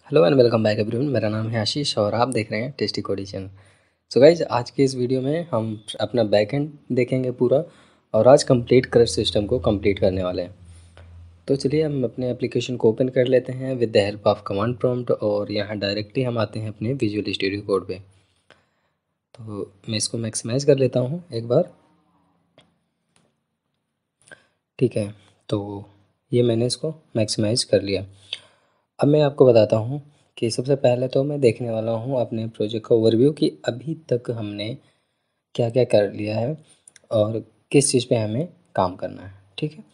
Hello and welcome back everyone. मेरा नाम है आशीष और आप देख रहे हैं टेस्टी कोडिशन। सो गाइज, आज के इस वीडियो में हम अपना बैकएंड देखेंगे पूरा, और आज कंप्लीट क्रश सिस्टम को कंप्लीट करने वाले हैं। तो चलिए हम अपने एप्लीकेशन को ओपन कर लेते हैं with the help of command prompt, और यहाँ डायरेक्टली हम आते हैं अपने विजुअल स्टूडियो कोड पे। तो मैं इसको मैक्सिमाइज़ कर लेता हूँ एक बार। ठीक है, तो ये मैंने इसको मैक्सिमाइज़ कर लिया। अब मैं आपको बताता हूँ कि सबसे पहले तो मैं देखने वाला हूँ अपने प्रोजेक्ट का ओवरव्यू कि अभी तक हमने क्या क्या कर लिया है और किस चीज़ पे हमें काम करना है। ठीक है,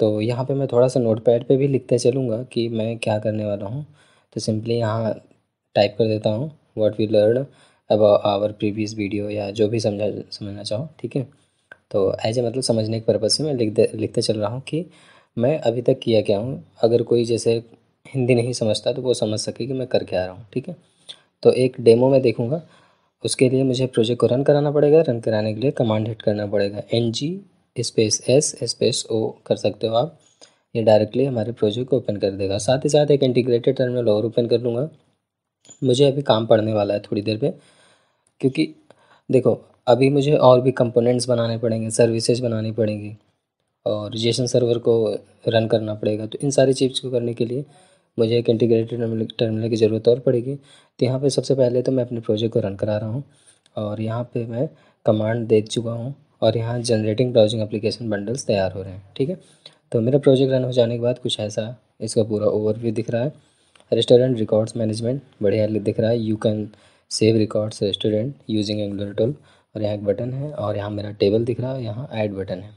तो यहाँ पे मैं थोड़ा सा नोटपैड पे भी लिखते चलूँगा कि मैं क्या करने वाला हूँ। तो सिंपली यहाँ टाइप कर देता हूँ what we learn about our previous video, या जो भी समझना चाहो। ठीक है, तो ऐसे मतलब समझने के पर्पज़ से मैं लिखते चल रहा हूँ कि मैं अभी तक किया क्या हूँ। अगर कोई जैसे हिंदी नहीं समझता तो वो समझ सके कि मैं कर क्या रहा हूँ। ठीक है, तो एक डेमो में देखूँगा। उसके लिए मुझे प्रोजेक्ट को रन कराना पड़ेगा। रन कराने के लिए कमांड हिट करना पड़ेगा NG space S space O कर सकते हो आप। ये डायरेक्टली हमारे प्रोजेक्ट को ओपन कर देगा। साथ ही साथ एक इंटीग्रेटेड टर्मिनल और ओपन कर लूँगा। मुझे अभी काम पड़ने वाला है थोड़ी देर पे, क्योंकि देखो अभी मुझे और भी कंपोनेंट्स बनाने पड़ेंगे, सर्विसेज बनानी पड़ेंगी, और जेसन सर्वर को रन करना पड़ेगा। तो इन सारी चीज़ को करने के लिए मुझे एक इंटीग्रेटेड टर्मिनल की ज़रूरत और पड़ेगी। तो यहाँ पे सबसे पहले तो मैं अपने प्रोजेक्ट को रन करा रहा हूँ, और यहाँ पे मैं कमांड दे चुका हूँ, और यहाँ जनरेटिंग ब्राउजिंग एप्लीकेशन बंडल्स तैयार हो रहे हैं। ठीक है, तो मेरा प्रोजेक्ट रन हो जाने के बाद कुछ ऐसा इसका पूरा ओवरव्यू दिख रहा है। रेस्टोरेंट रिकॉर्ड्स मैनेजमेंट बढ़िया दिख रहा है। You can save records restaurant using angular tool, और यहाँ एक बटन है, और यहाँ मेरा टेबल दिख रहा है, यहाँ ऐड बटन है।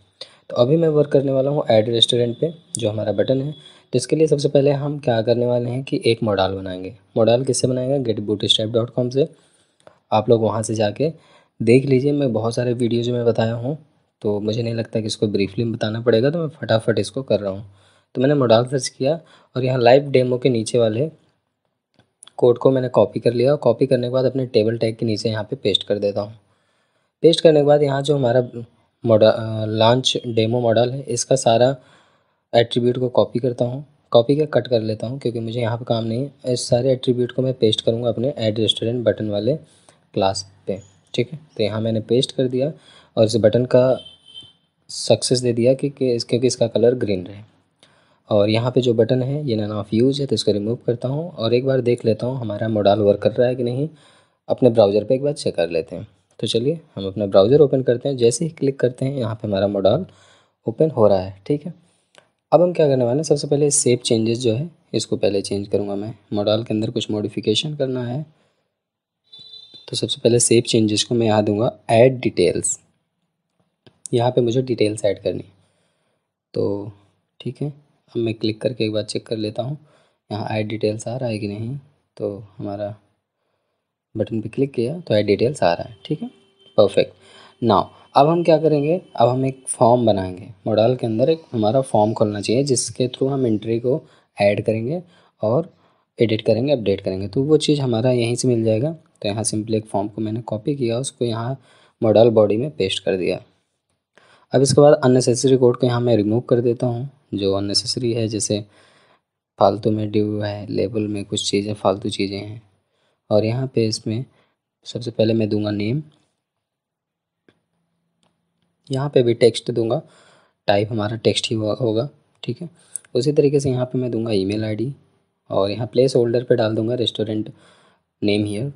तो अभी मैं वर्क करने वाला हूँ ऐड रेस्टोरेंट पे, जो हमारा बटन है। तो इसके लिए सबसे पहले हम क्या करने वाले हैं कि एक मॉडल बनाएंगे। मॉडल किससे बनाएंगे? getbootstrap.com से। आप लोग वहाँ से जाके देख लीजिए। मैं बहुत सारे वीडियोज़ में बताया हूँ, तो मुझे नहीं लगता कि इसको ब्रीफली बताना पड़ेगा, तो मैं फटाफट इसको कर रहा हूँ। तो मैंने मॉडल सर्च किया, और यहाँ लाइव डेमो के नीचे वाले कोड को मैंने कॉपी कर लिया, और कॉपी करने के बाद अपने टेबल टैग के नीचे यहाँ पे पेस्ट कर देता हूँ। पेस्ट करने के बाद यहाँ जो हमारा लॉन्च डेमो मॉडल है, इसका सारा एट्रीब्यूट को कॉपी करता हूँ। कॉपी के कट कर लेता हूँ, क्योंकि मुझे यहाँ पे काम नहीं है। इस सारे एट्रीब्यूट को मैं पेस्ट करूँगा अपने ऐड रेस्टोरेंट बटन वाले क्लास पे। ठीक है, तो यहाँ मैंने पेस्ट कर दिया, और इस बटन का सक्सेस दे दिया क्योंकि इसका कलर ग्रीन रहे। और यहाँ पे जो बटन है ये नन ऑफ यूज़ है, तो इसको रिमूव करता हूँ, और एक बार देख लेता हूँ हमारा मॉडल वर्क कर रहा है कि नहीं। अपने ब्राउज़र पे एक बार चेक कर लेते हैं। तो चलिए हम अपना ब्राउज़र ओपन करते हैं। जैसे ही क्लिक करते हैं यहाँ पे हमारा मॉडल ओपन हो रहा है। ठीक है, अब हम क्या करने वाले हैं, सबसे पहले सेव चेंजेस जो है इसको पहले चेंज करूँगा मैं। मॉडल के अंदर कुछ मॉडिफिकेशन करना है, तो सबसे पहले सेव चेंजेस को मैं यहाँ दूंगा ऐड डिटेल्स। यहाँ पे मुझे डिटेल्स ऐड करनी है। तो ठीक है, अब मैं क्लिक करके एक बार चेक कर लेता हूँ यहाँ ऐड डिटेल्स आ रहा है कि नहीं। तो हमारा बटन पे क्लिक किया तो ऐड डिटेल्स आ रहा है। ठीक है, परफेक्ट। नाउ अब हम क्या करेंगे, अब हम एक फॉर्म बनाएंगे। मॉडल के अंदर एक हमारा फॉर्म खोलना चाहिए, जिसके थ्रू हम एंट्री को ऐड करेंगे और एडिट करेंगे, अपडेट करेंगे। तो वो चीज़ हमारा यहीं से मिल जाएगा। तो यहाँ सिंपली एक फॉर्म को मैंने कॉपी किया, उसको यहाँ मॉडल बॉडी में पेस्ट कर दिया। अब इसके बाद अननेसेसरी कोड को यहाँ मैं रिमूव कर देता हूँ, जो अननेसेसरी है, जैसे फालतू में डिव है, लेबल में कुछ चीज़ें फालतू चीज़ें हैं। और यहाँ पे इसमें सबसे पहले मैं दूंगा नेम, यहाँ पे भी टेक्स्ट दूंगा, टाइप हमारा टेक्स्ट ही होगा। ठीक है, उसी तरीके से यहाँ पे मैं दूंगा ईमेल आईडी, और यहाँ प्लेस होल्डर पे डाल दूंगा रेस्टोरेंट नेम हियर।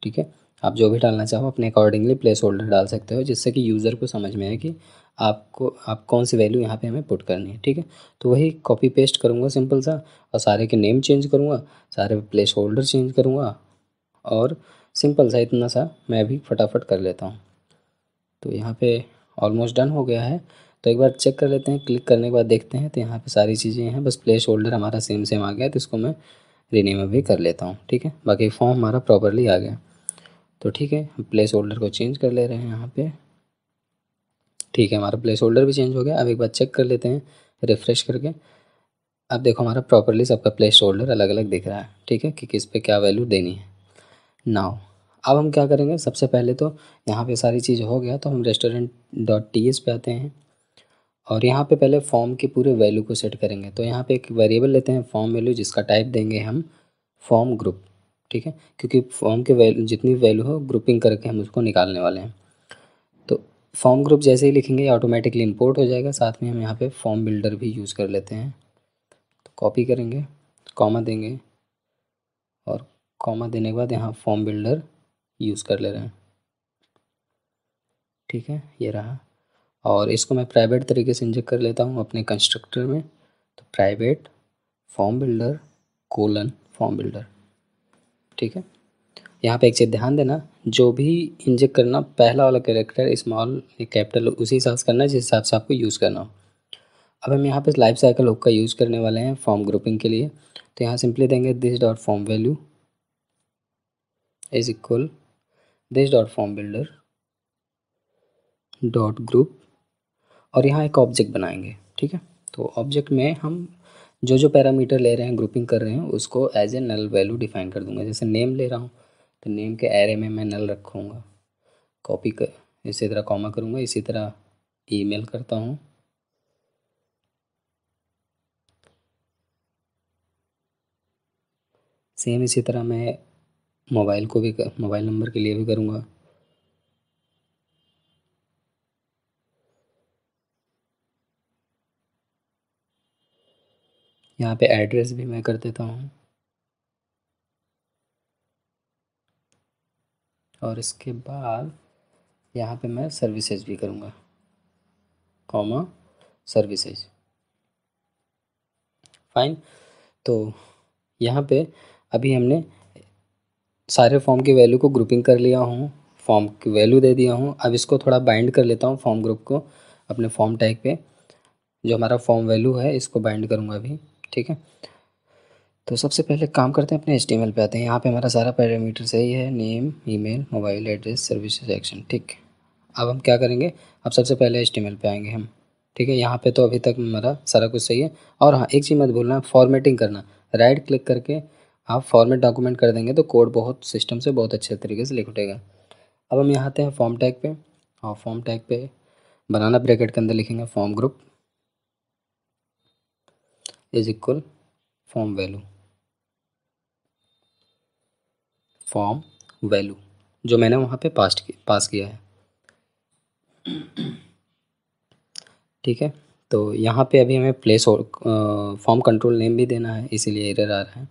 ठीक है, आप जो भी डालना चाहो अपने अकॉर्डिंगली प्लेस होल्डर डाल सकते हो, जिससे कि यूज़र को समझ में आए कि आप कौन सी वैल्यू यहाँ पे हमें पुट करनी है। ठीक है, तो वही कॉपी पेस्ट करूँगा सिंपल सा, और सारे के नेम चेंज करूँगा, सारे प्लेस होल्डर चेंज करूँगा, और सिंपल सा इतना सा मैं भी फटाफट कर लेता हूँ। तो यहाँ पे ऑलमोस्ट डन हो गया है। तो एक बार चेक कर लेते हैं। क्लिक करने के बाद देखते हैं, तो यहाँ पे सारी चीज़ें हैं, बस प्लेस होल्डर हमारा सेम सेम आ गया, तो इसको मैं रीनेम भी कर लेता हूँ। ठीक है, बाकी फॉर्म हमारा प्रॉपरली आ गया। तो ठीक है, हम प्लेस होल्डर को चेंज कर ले रहे हैं यहाँ पे। ठीक है, हमारा प्लेस होल्डर भी चेंज हो गया। अब एक बार चेक कर लेते हैं रिफ़्रेश करके। अब देखो हमारा प्रॉपरली सबका प्लेस होल्डर अलग अलग दिख रहा है। ठीक है, कि किस पे क्या वैल्यू देनी है। नाउ अब हम क्या करेंगे, सबसे पहले तो यहाँ पे सारी चीज़ हो गया, तो हम रेस्टोरेंट डॉट टी एस पे आते हैं, और यहाँ पे पहले फॉर्म की पूरे वैल्यू को सेट करेंगे। तो यहाँ पे एक वेरिएबल लेते हैं फॉर्म वैल्यू, जिसका टाइप देंगे हम फॉर्म ग्रुप, ठीक है, क्योंकि फॉर्म के वैल्यू जितनी वैल्यू हो ग्रुपिंग करके हम उसको निकालने वाले हैं। तो फॉर्म ग्रुप जैसे ही लिखेंगे ऑटोमेटिकली इंपोर्ट हो जाएगा। साथ में हम यहाँ पे फॉर्म बिल्डर भी यूज़ कर लेते हैं। तो कॉपी करेंगे, कॉमा देंगे और कॉमा देने के बाद यहाँ फॉर्म बिल्डर यूज़ कर ले रहे हैं, ठीक है, ये रहा। और इसको मैं प्राइवेट तरीके से इंजेक्ट कर लेता हूँ अपने कंस्ट्रक्टर में। तो private form builder colon form builder, ठीक है। यहाँ पे एक चीज़ ध्यान देना, जो भी इंजेक्ट करना पहला वाला कैरेक्टर स्मॉल कैपिटल उसी हिसाब से करना है जिस हिसाब से आपको यूज़ करना हो। अब हम यहाँ पे लाइफ साइकिल हुक का यूज़ करने वाले हैं फॉर्म ग्रुपिंग के लिए। तो यहाँ सिंपली देंगे this dot form value is equal this dot form builder dot group और यहाँ एक ऑब्जेक्ट बनाएंगे, ठीक है। तो ऑब्जेक्ट में हम जो जो पैरामीटर ले रहे हैं ग्रुपिंग कर रहे हैं उसको as a null value define कर दूंगा। जैसे नेम ले रहा हूँ तो नेम के एरे में मैं नल रखूँगा, कॉपी कर इसी तरह कॉमा करूँगा। इसी तरह ईमेल करता हूँ, सेम इसी तरह मैं मोबाइल को भी मोबाइल नंबर के लिए भी करूँगा। यहाँ पे एड्रेस भी मैं कर देता हूँ और इसके बाद यहाँ पे मैं सर्विसेज भी करूँगा, कॉमा सर्विसेज, फाइन। तो यहाँ पे अभी हमने सारे फॉर्म की वैल्यू को ग्रुपिंग कर लिया हूँ, फॉर्म की वैल्यू दे दिया हूँ। अब इसको थोड़ा बाइंड कर लेता हूँ फॉर्म ग्रुप को अपने फॉर्म टैग पे, जो हमारा फॉर्म वैल्यू है इसको बाइंड करूँगा अभी, ठीक है। तो सबसे पहले काम करते हैं अपने HTML पे आते हैं। यहाँ पे हमारा सारा पैरामीटर सही है, name email mobile address services action, ठीक। अब हम क्या करेंगे, अब सबसे पहले HTML पे आएंगे हम, ठीक है। यहाँ पे तो अभी तक हमारा सारा कुछ सही है। और हाँ एक चीज़ मत भूलना, फॉर्मेटिंग करना, राइट क्लिक करके आप फॉर्मेट डॉक्यूमेंट कर देंगे तो कोड बहुत सिस्टम से बहुत अच्छे तरीके से लिख उठेगा। अब हम यहाँ आते हैं फॉर्म टैग पे और फॉर्म टैग पे बनाना ब्रैकेट के अंदर लिखेंगे form group is equal form value, form value जो मैंने वहाँ पे पास किया है, ठीक है। तो यहाँ पे अभी हमें प्लेस और फॉर्म कंट्रोल नेम भी देना है, इसीलिए एरर आ रहा है।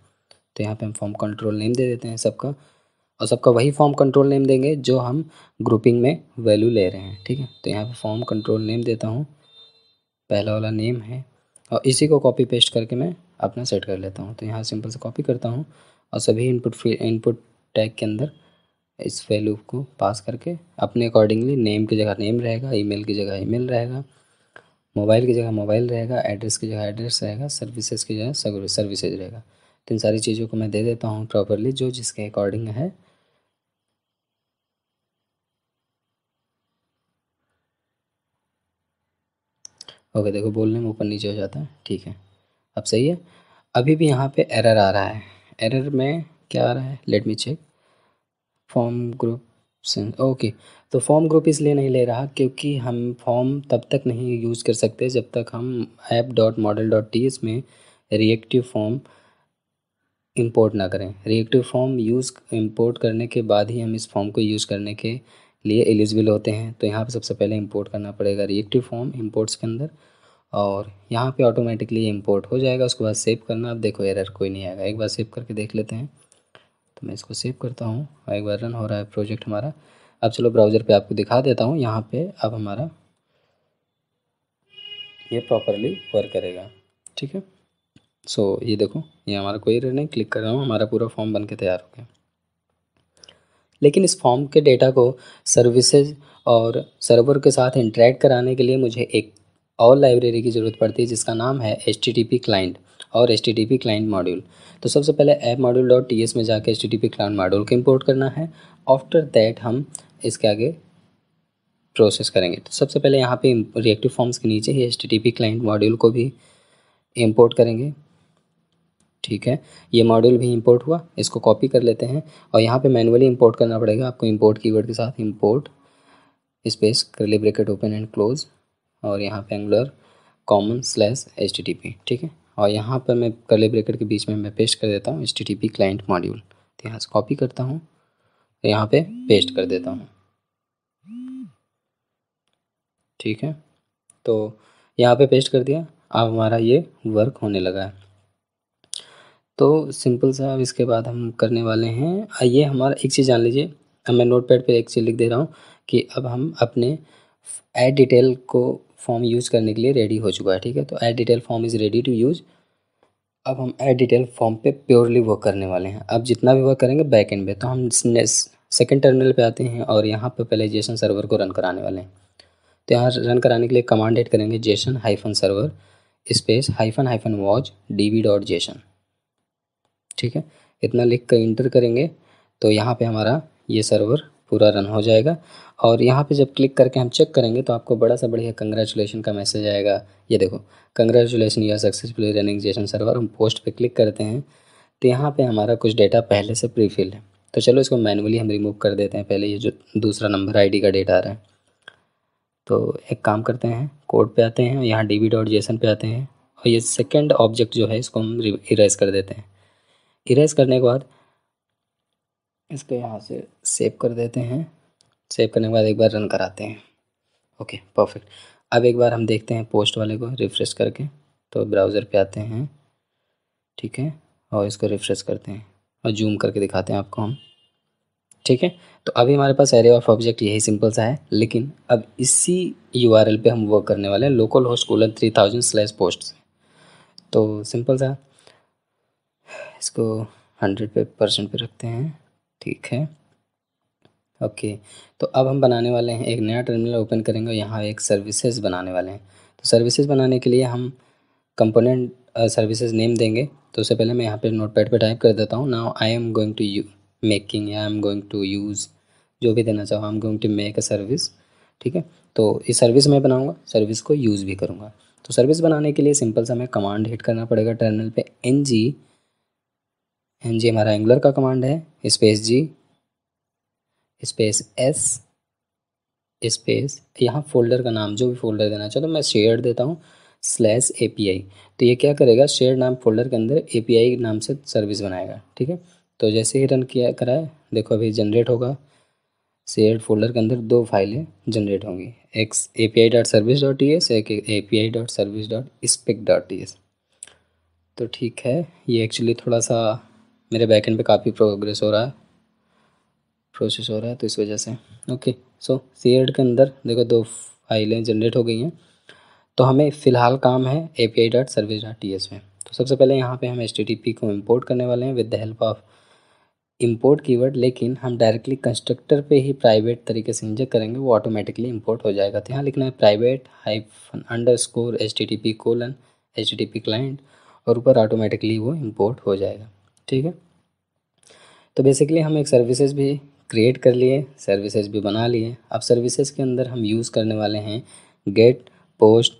तो यहाँ पे हम फॉर्म कंट्रोल नेम दे देते हैं सबका, और सबका वही फॉर्म कंट्रोल नेम देंगे जो हम ग्रुपिंग में वैल्यू ले रहे हैं, ठीक है। तो यहाँ पे फॉर्म कंट्रोल नेम देता हूँ, पहला वाला नेम है, और इसी को कॉपी पेस्ट करके मैं अपना सेट कर लेता हूँ। तो यहाँ सिंपल से कॉपी करता हूँ और सभी इनपुट टैग के अंदर इस वैल्यू को पास करके अपने अकॉर्डिंगली नेम की जगह नेम रहेगा, ईमेल की जगह ईमेल रहेगा, मोबाइल की जगह मोबाइल रहेगा, एड्रेस की जगह एड्रेस रहेगा, सर्विसेज की जगह सर्विसेज रहेगा। तो इन सारी चीज़ों को मैं दे देता हूँ प्रॉपरली जो जिसके अकॉर्डिंग है। ओके, देखो बोलने में ऊपर नीचे हो जाता है, ठीक है, अब सही है। अभी भी यहाँ पे एरर आ रहा है, एरर में क्या आ रहा है, let me check. Form group okay, तो फॉर्म ग्रुप इसलिए नहीं ले रहा क्योंकि हम फॉर्म तब तक नहीं यूज़ कर सकते जब तक हम app dot model dot T S में रिएक्टिव फॉर्म इंपोर्ट ना करें। रिएक्टिव फॉर्म इंपोर्ट करने के बाद ही हम इस फॉर्म को यूज़ करने के लिए एलिजिबल होते हैं। तो यहाँ पे सबसे पहले इंपोर्ट करना पड़ेगा रिएक्टिव फॉर्म इंपोर्ट्स के अंदर, और यहाँ पे ऑटोमेटिकली इंपोर्ट हो जाएगा। उसके बाद सेव करना, अब देखो एरर कोई नहीं आएगा। एक बार सेव करके देख लेते हैं। तो मैं इसको सेव करता हूँ और एक बार रन हो रहा है प्रोजेक्ट हमारा। अब चलो ब्राउज़र पे आपको दिखा देता हूँ, यहाँ पे अब हमारा ये प्रॉपरली वर्क करेगा, ठीक है। सो ये देखो, ये हमारा कोई एरर नहीं, क्लिक कर रहा हूँ, हमारा पूरा फॉर्म बन के तैयार हो गया। लेकिन इस फॉर्म के डेटा को सर्विसेज और सर्वर के साथ इंटरेक्ट कराने के लिए मुझे एक और लाइब्रेरी की ज़रूरत पड़ती है जिसका नाम है HTTP क्लाइंट और HTTP क्लाइंट मॉड्यूल। तो सबसे पहले app module dot T S में जाकर HTTP क्लाइंट मॉड्यूल को इंपोर्ट करना है। आफ्टर दैट हम इसके आगे प्रोसेस करेंगे। तो सबसे पहले यहाँ पे रिएक्टिव फॉर्म्स के नीचे ही HTTP क्लाइंट मॉड्यूल को भी इंपोर्ट करेंगे, ठीक है। ये मॉड्यूल भी इंपोर्ट हुआ, इसको कॉपी कर लेते हैं और यहाँ पे मैनुअली इंपोर्ट करना पड़ेगा आपको। इंपोर्ट कीवर्ड के साथ import space curly bracket open and close और यहाँ पे एंगुलर कॉमन स्लैश HTTP, ठीक है। और यहाँ पर मैं कर्ली ब्रैकेट के बीच में मैं पेस्ट कर देता हूँ HTTP क्लाइंट मॉड्यूल। तो यहाँ से कॉपी करता हूँ, यहाँ पे पेस्ट कर देता हूँ। ठीक है, तो यहाँ पे पेस्ट कर दिया। अब हमारा ये वर्क होने लगा है। तो सिंपल सा अब इसके बाद हम करने वाले हैं, ये हमारा एक चीज़ जान लीजिए, अब मैं नोटपैड पे एक चीज़ लिख दे रहा हूँ कि अब हम अपने ऐड डिटेल को फॉर्म यूज़ करने के लिए रेडी हो चुका है। ठीक है, तो add detail form is ready to use. अब हम ऐड डिटेल फॉर्म पे प्योरली वर्क करने वाले हैं। अब जितना भी वर्क करेंगे बैक एंड पे, तो हम सेकंड टर्मिनल पे आते हैं और यहाँ पे पहले जेसन सर्वर को रन कराने वाले हैं। तो यहाँ रन कराने के लिए कमांड हिट करेंगे Jason hyphen server space hyphen hyphen watch db.json। ठीक है, इतना लिख कर इंटर करेंगे तो यहाँ पे हमारा ये सर्वर पूरा रन हो जाएगा। और यहाँ पे जब क्लिक करके हम चेक करेंगे तो आपको बड़ा सा बढ़िया कंग्रेचुलेशन का मैसेज आएगा। ये देखो, congratulation you are successfully running JSON server. हम पोस्ट पे क्लिक करते हैं तो यहाँ पे हमारा कुछ डेटा पहले से प्री फिल्ड है। तो चलो इसको मैनुअली हम रिमूव कर देते हैं। पहले ये जो दूसरा नंबर ID का डेटा आ रहा है, तो एक काम करते हैं, कोड पे आते हैं, यहाँ db.json पे आते हैं और ये सेकेंड ऑब्जेक्ट जो है इसको हम इरेज कर देते हैं। इरेज करने के बाद इसको यहाँ से सेव कर देते हैं। सेव करने के बाद एक बार रन कराते हैं। Okay, perfect. अब एक बार हम देखते हैं पोस्ट वाले को रिफ़्रेश करके। तो ब्राउज़र पे आते हैं, ठीक है, और इसको रिफ़्रेश करते हैं और जूम करके दिखाते हैं आपको हम। ठीक है, तो अभी हमारे पास एरे ऑफ ऑब्जेक्ट यही सिंपल सा है, लेकिन अब इसी URL पे हम वर्क करने वाले हैं लोकल होस्ट कोलन 3000/post से। तो सिंपल सा, इसको 100% पे रखते हैं। ठीक है, ओके। तो अब हम बनाने वाले हैं, एक नया टर्मिनल ओपन करेंगे और यहाँ एक सर्विसेज बनाने वाले हैं। तो सर्विसेज बनाने के लिए हम कंपोनेंट सर्विसेज नेम देंगे। तो उससे पहले मैं यहाँ पे नोटपैड पे टाइप कर देता हूँ, now I am going to making या I am going to use, जो भी देना चाहो, I am going to make a service. ठीक है, तो इस सर्विस मैं बनाऊँगा, सर्विस को यूज़ भी करूँगा। तो सर्विस बनाने के लिए सिंपल सा मैं कमांड हिट करना पड़ेगा टर्मिनल पे, ng हमारा एंगुलर का कमांड है, space G space S space, यहाँ फोल्डर का नाम जो भी फोल्डर देना चाहो, तो मैं शेयर देता हूँ /API। तो ये क्या करेगा, शेयर नाम फोल्डर के अंदर API नाम से सर्विस बनाएगा। ठीक है, तो जैसे ही रन किया कराए, देखो अभी जनरेट होगा, शेयर फोल्डर के अंदर 2 फाइलें जनरेट होंगी, एक api.service.ts, एक api.service.spec.ts। तो ठीक है, ये एक्चुअली थोड़ा सा मेरे बैकएंड पे काफ़ी प्रोसेस हो रहा है, तो इस वजह से। ओके, सो शेयर्ड के अंदर देखो 2 फाइलें जनरेट हो गई हैं। तो हमें फ़िलहाल काम है api.service.ts में। तो सबसे पहले यहाँ पे हम HTTP को इंपोर्ट करने वाले हैं with the help of import keyword, लेकिन हम डायरेक्टली कंस्ट्रक्टर पे ही प्राइवेट तरीके से इंजेक्ट करेंगे, वो ऑटोमेटिकली इंपोर्ट हो जाएगा। तो यहाँ लिखना है private_HTTP क्लाइंट और ऊपर ऑटोमेटिकली वो इंपोर्ट हो जाएगा। ठीक है, तो बेसिकली हम एक सर्विसेज भी क्रिएट कर लिए, सर्विसेज भी बना लिए। अब सर्विसेज के अंदर हम यूज़ करने वाले हैं get, post,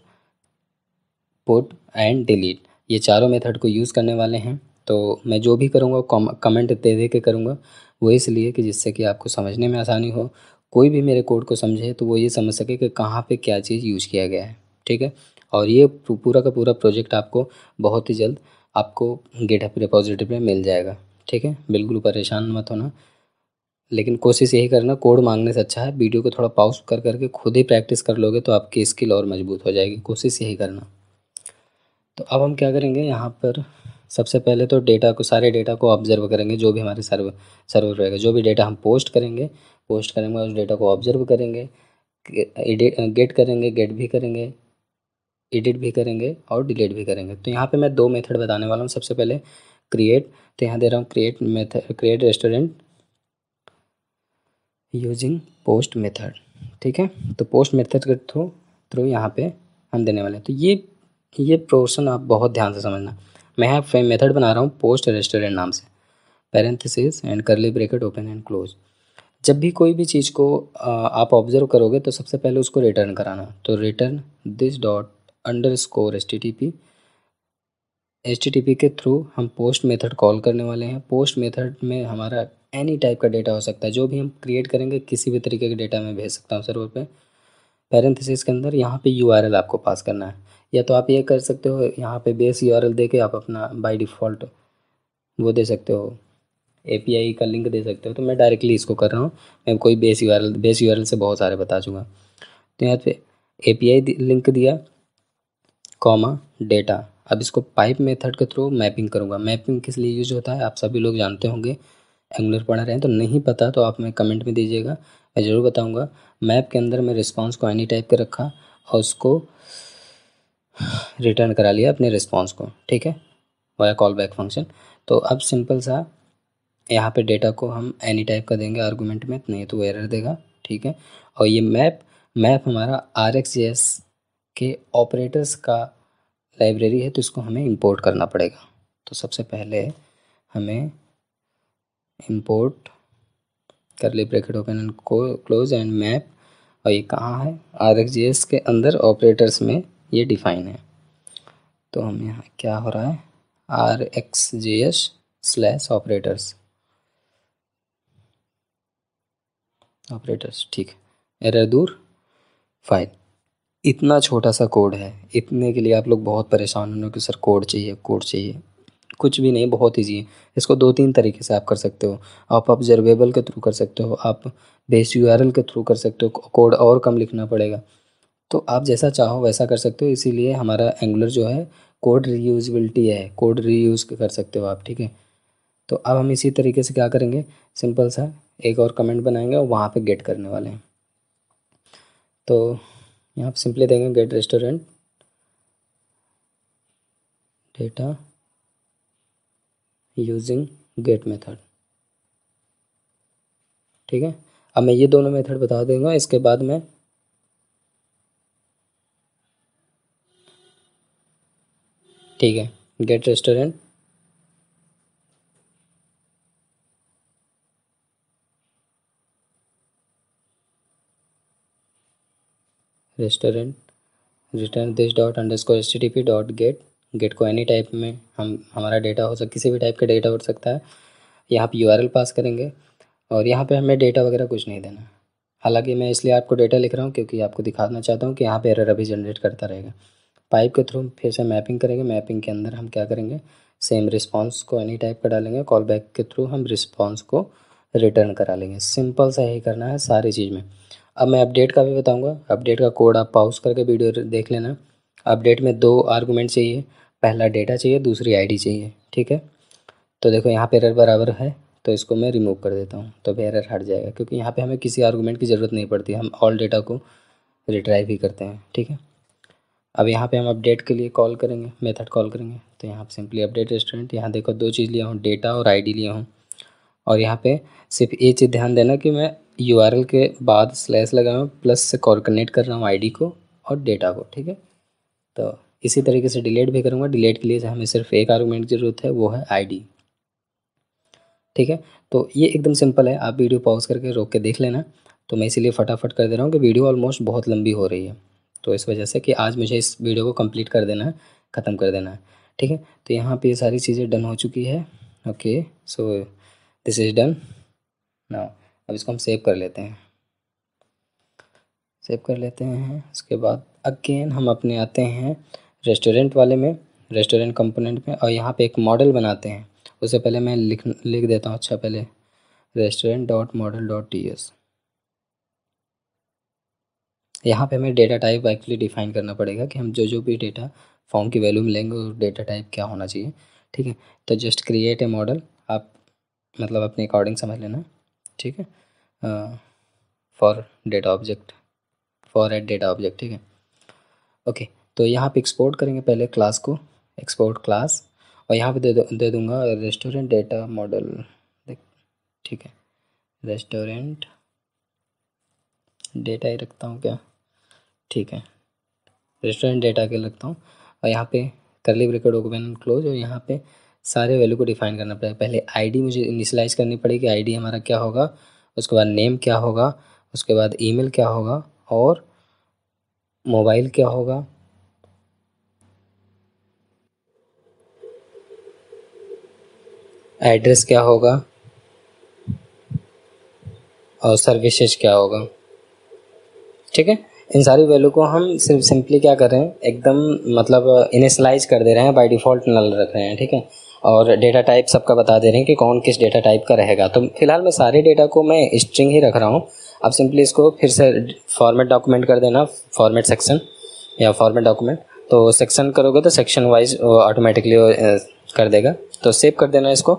put and delete, ये चारों मेथड को यूज़ करने वाले हैं। तो मैं जो भी करूँगा कमेंट दे के करूँगा, वो इसलिए कि जिससे कि आपको समझने में आसानी हो, कोई भी मेरे कोड को समझे तो वो ये समझ सके कि कहाँ पे क्या चीज़ यूज़ किया गया है। ठीक है, और ये पूरा का पूरा प्रोजेक्ट आपको बहुत ही जल्द आपको गिटहब रिपॉजिटरी पे मिल जाएगा। ठीक है, बिल्कुल परेशान मत होना, लेकिन कोशिश यही करना, कोड मांगने से अच्छा है वीडियो को थोड़ा पॉज कर करके खुद ही प्रैक्टिस कर लोगे तो आपकी स्किल और मजबूत हो जाएगी। कोशिश यही करना। तो अब हम क्या करेंगे, यहाँ पर सबसे पहले तो डेटा को, सारे डेटा को ऑब्जर्व करेंगे, जो भी हमारे सर्वर रहेगा, जो भी डेटा हम पोस्ट करेंगे उस डेटा को ऑब्जर्व करेंगे, गेट करेंगे, गेट भी करेंगे, एडिट भी करेंगे और डिलीट भी करेंगे। तो यहाँ पे मैं 2 मेथड बताने वाला हूँ। सबसे पहले क्रिएट, तो यहाँ दे रहा हूँ create restaurant using post method. ठीक है, तो पोस्ट मेथड के थ्रू यहाँ पे हम देने वाले हैं। तो ये पोर्शन आप बहुत ध्यान से समझना। मैं यहाँ मेथड बना रहा हूँ पोस्ट रेस्टोरेंट नाम से, parenthesis and curly bracket open and close. जब भी कोई भी चीज़ को आप ऑब्जर्व करोगे तो सबसे पहले उसको रिटर्न कराना। तो रिटर्न this._HTTP, HTTP के थ्रू हम पोस्ट मेथड कॉल करने वाले हैं। पोस्ट मेथड में हमारा एनी टाइप का डेटा हो सकता है, जो भी हम क्रिएट करेंगे किसी भी तरीके का डेटा मैं भेज सकता हूँ सर्वर पे। पैरेंथेसिस के अंदर यहाँ पे URL आपको पास करना है। या तो आप ये कर सकते हो, यहाँ पे बेस यूआरएल दे के आप अपना बाय डिफ़ॉल्ट वो दे सकते हो, एपीआई का लिंक दे सकते हो। तो मैं डायरेक्टली इसको कर रहा हूँ, मैं कोई बेस यूआरएल से बहुत सारे बता चुका। तो यहाँ पे एपीआई लिंक दिया, कॉमा डेटा। अब इसको पाइप मेथड के थ्रू मैपिंग करूँगा। मैपिंग किस लिए यूज होता है आप सभी लोग जानते होंगे, एंगुलर पढ़ रहे हैं। तो नहीं पता तो आप मैं कमेंट में दीजिएगा, मैं ज़रूर बताऊँगा। मैप के अंदर मैं रिस्पॉन्स को एनी टाइप के रखा और उसको रिटर्न करा लिया अपने रिस्पॉन्स को, ठीक है, वाया कॉल बैक फंक्शन। तो अब सिंपल सा यहाँ पे डेटा को हम एनी टाइप का देंगे आर्गूमेंट में, नहीं तो एरर देगा, ठीक है। और ये मैप हमारा RxJS के ऑपरेटर्स का लाइब्रेरी है, तो इसको हमें इंपोर्ट करना पड़ेगा। तो सबसे पहले हमें इंपोर्ट करली bracket open and close and map, और ये कहाँ है, RxJS के अंदर ऑपरेटर्स में ये डिफाइन है। तो हम यहाँ क्या हो रहा है, RxJS/ऑपरेटर्स, ठीक है, एरर दूर फाइल। इतना छोटा सा कोड है, इतने के लिए आप लोग बहुत परेशान होंगे कि सर कोड चाहिए। कुछ भी नहीं, बहुत ईजी है। इसको 2-3 तरीके से आप कर सकते हो। आप ऑब्जर्वेबल के थ्रू कर सकते हो, आप बेस यूआरएल के थ्रू कर सकते हो, कोड और कम लिखना पड़ेगा। तो आप जैसा चाहो वैसा कर सकते हो। इसीलिए हमारा एंगुलर जो है कोड रीयूज़बिलिटी है, कोड रीयूज़ कर सकते हो आप, ठीक है। तो अब हम इसी तरीके से क्या करेंगे, सिंपल सा एक और कमेंट बनाएंगे और वहाँ पे गेट करने वाले हैं। तो यहाँ पे सिंपली देंगे get restaurant data using get method, ठीक है। अब मैं ये दोनों मेथड बता दूंगा, इसके बाद मैं ठीक है, get restaurant return this dot underscore HTTP dot get को एनी टाइप में हम हमारा डेटा हो सकता, किसी भी टाइप का डेटा हो सकता है। यहाँ पे यूआरएल पास करेंगे और यहाँ पे हमें डेटा वगैरह कुछ नहीं देना। हालांकि मैं इसलिए आपको डेटा लिख रहा हूँ क्योंकि आपको दिखाना चाहता हूँ कि यहाँ पे एरर अभी जनरेट करता रहेगा। पाइप के थ्रू फिर से मैपिंग करेंगे। मैपिंग के अंदर हम क्या करेंगे, सेम रिस्पांस को एनी टाइप का डालेंगे, कॉल बैक के थ्रू हम रिस्पांस को रिटर्न करा लेंगे। सिंपल सा यही करना है सारी चीज़ में। अब मैं अपडेट का भी बताऊंगा। अपडेट का कोड आप पॉज करके वीडियो देख लेना। अपडेट में 2 आर्गूमेंट चाहिए, पहला डेटा चाहिए, दूसरी आईडी चाहिए, ठीक है। तो देखो यहाँ पे एरर बराबर है, तो इसको मैं रिमूव कर देता हूँ, तो फिर एरर हट जाएगा क्योंकि यहाँ पे हमें किसी आर्गूमेंट की ज़रूरत नहीं पड़ती, हम ऑल डेटा को रिट्राइव ही करते हैं, ठीक है। अब यहाँ पे हम अपडेट के लिए कॉल करेंगे, मेथड कॉल करेंगे। तो यहाँ पे सिंपली अपडेट रेस्टोरेंट, यहाँ देखो 2 चीज़ लिया हूँ, डेटा और आईडी लिया हूँ। और यहाँ पे सिर्फ ये चीज़ ध्यान देना कि मैं यूआरएल के बाद स्लैश लगा हूँ, प्लस से कनेक्ट कर रहा हूँ आईडी को और डेटा को, ठीक है। तो इसी तरीके से डिलीट भी करूँगा। डिलीट के लिए हमें सिर्फ एक आर्गूमेंट की ज़रूरत है, वो है आईडी, ठीक है। तो ये एकदम सिंपल है, आप वीडियो पॉज करके रोक के देख लेना। तो मैं इसीलिए फटाफट कर दे रहा हूँ कि वीडियो ऑलमोस्ट बहुत लंबी हो रही है, तो इस वजह से कि आज मुझे इस वीडियो को कंप्लीट कर देना है, ख़त्म कर देना है, ठीक है। तो यहाँ पे ये सारी चीज़ें डन हो चुकी है। Okay, so this is done now. अब इसको हम सेव कर लेते हैं, उसके बाद अगेन हम अपने आते हैं रेस्टोरेंट वाले में, रेस्टोरेंट कंपोनेंट में, और यहाँ पे एक मॉडल बनाते हैं। उससे पहले मैं लिख देता हूँ, अच्छा पहले restaurant.model.ts। यहाँ पे हमें डेटा टाइप एक्चुअली डिफाइन करना पड़ेगा कि हम जो भी डेटा फॉर्म की वैल्यू में लेंगे वो डेटा टाइप क्या होना चाहिए, ठीक है। तो जस्ट क्रिएट ए मॉडल, आप मतलब अपने अकॉर्डिंग समझ लेना, ठीक है। For data object, for add data object, ठीक है। ओके, तो यहाँ पे एक्सपोर्ट करेंगे पहले क्लास को, एक्सपोर्ट क्लास, और यहाँ पे दे दूँगा रेस्टोरेंट डेटा मॉडल, ठीक है। रेस्टोरेंट डेटा ही रखता हूँ क्या, ठीक है, रेस्टोरेंट डेटा के लगता हूँ। और यहाँ पे करली ब्रैकेट ओपन एंड क्लोज, और यहाँ पे सारे वैल्यू को डिफाइन करना पड़ेगा। पहले आईडी मुझे इनिशियलाइज़ करनी पड़ेगी, आईडी हमारा क्या होगा, उसके बाद नेम क्या होगा, उसके बाद ईमेल क्या होगा, और मोबाइल क्या होगा, एड्रेस क्या होगा, और सर्विसेज क्या होगा, ठीक है। इन सारी वैल्यू को हम सिर्फ सिंपली क्या कर रहे हैं, एकदम मतलब इनिशियलाइज कर दे रहे हैं, बाय डिफ़ॉल्ट नल रख रहे हैं, ठीक है। और डेटा टाइप सबका बता दे रहे हैं कि कौन किस डेटा टाइप का रहेगा। तो फिलहाल मैं सारे डेटा को मैं स्ट्रिंग ही रख रहा हूँ। अब सिंपली इसको फिर से फॉर्मेट डॉक्यूमेंट कर देना, फॉर्मेट सेक्शन या फॉर्मेट डॉक्यूमेंट। तो सेक्शन करोगे तो सेक्शन वाइज ऑटोमेटिकली कर देगा। तो सेव कर देना इसको।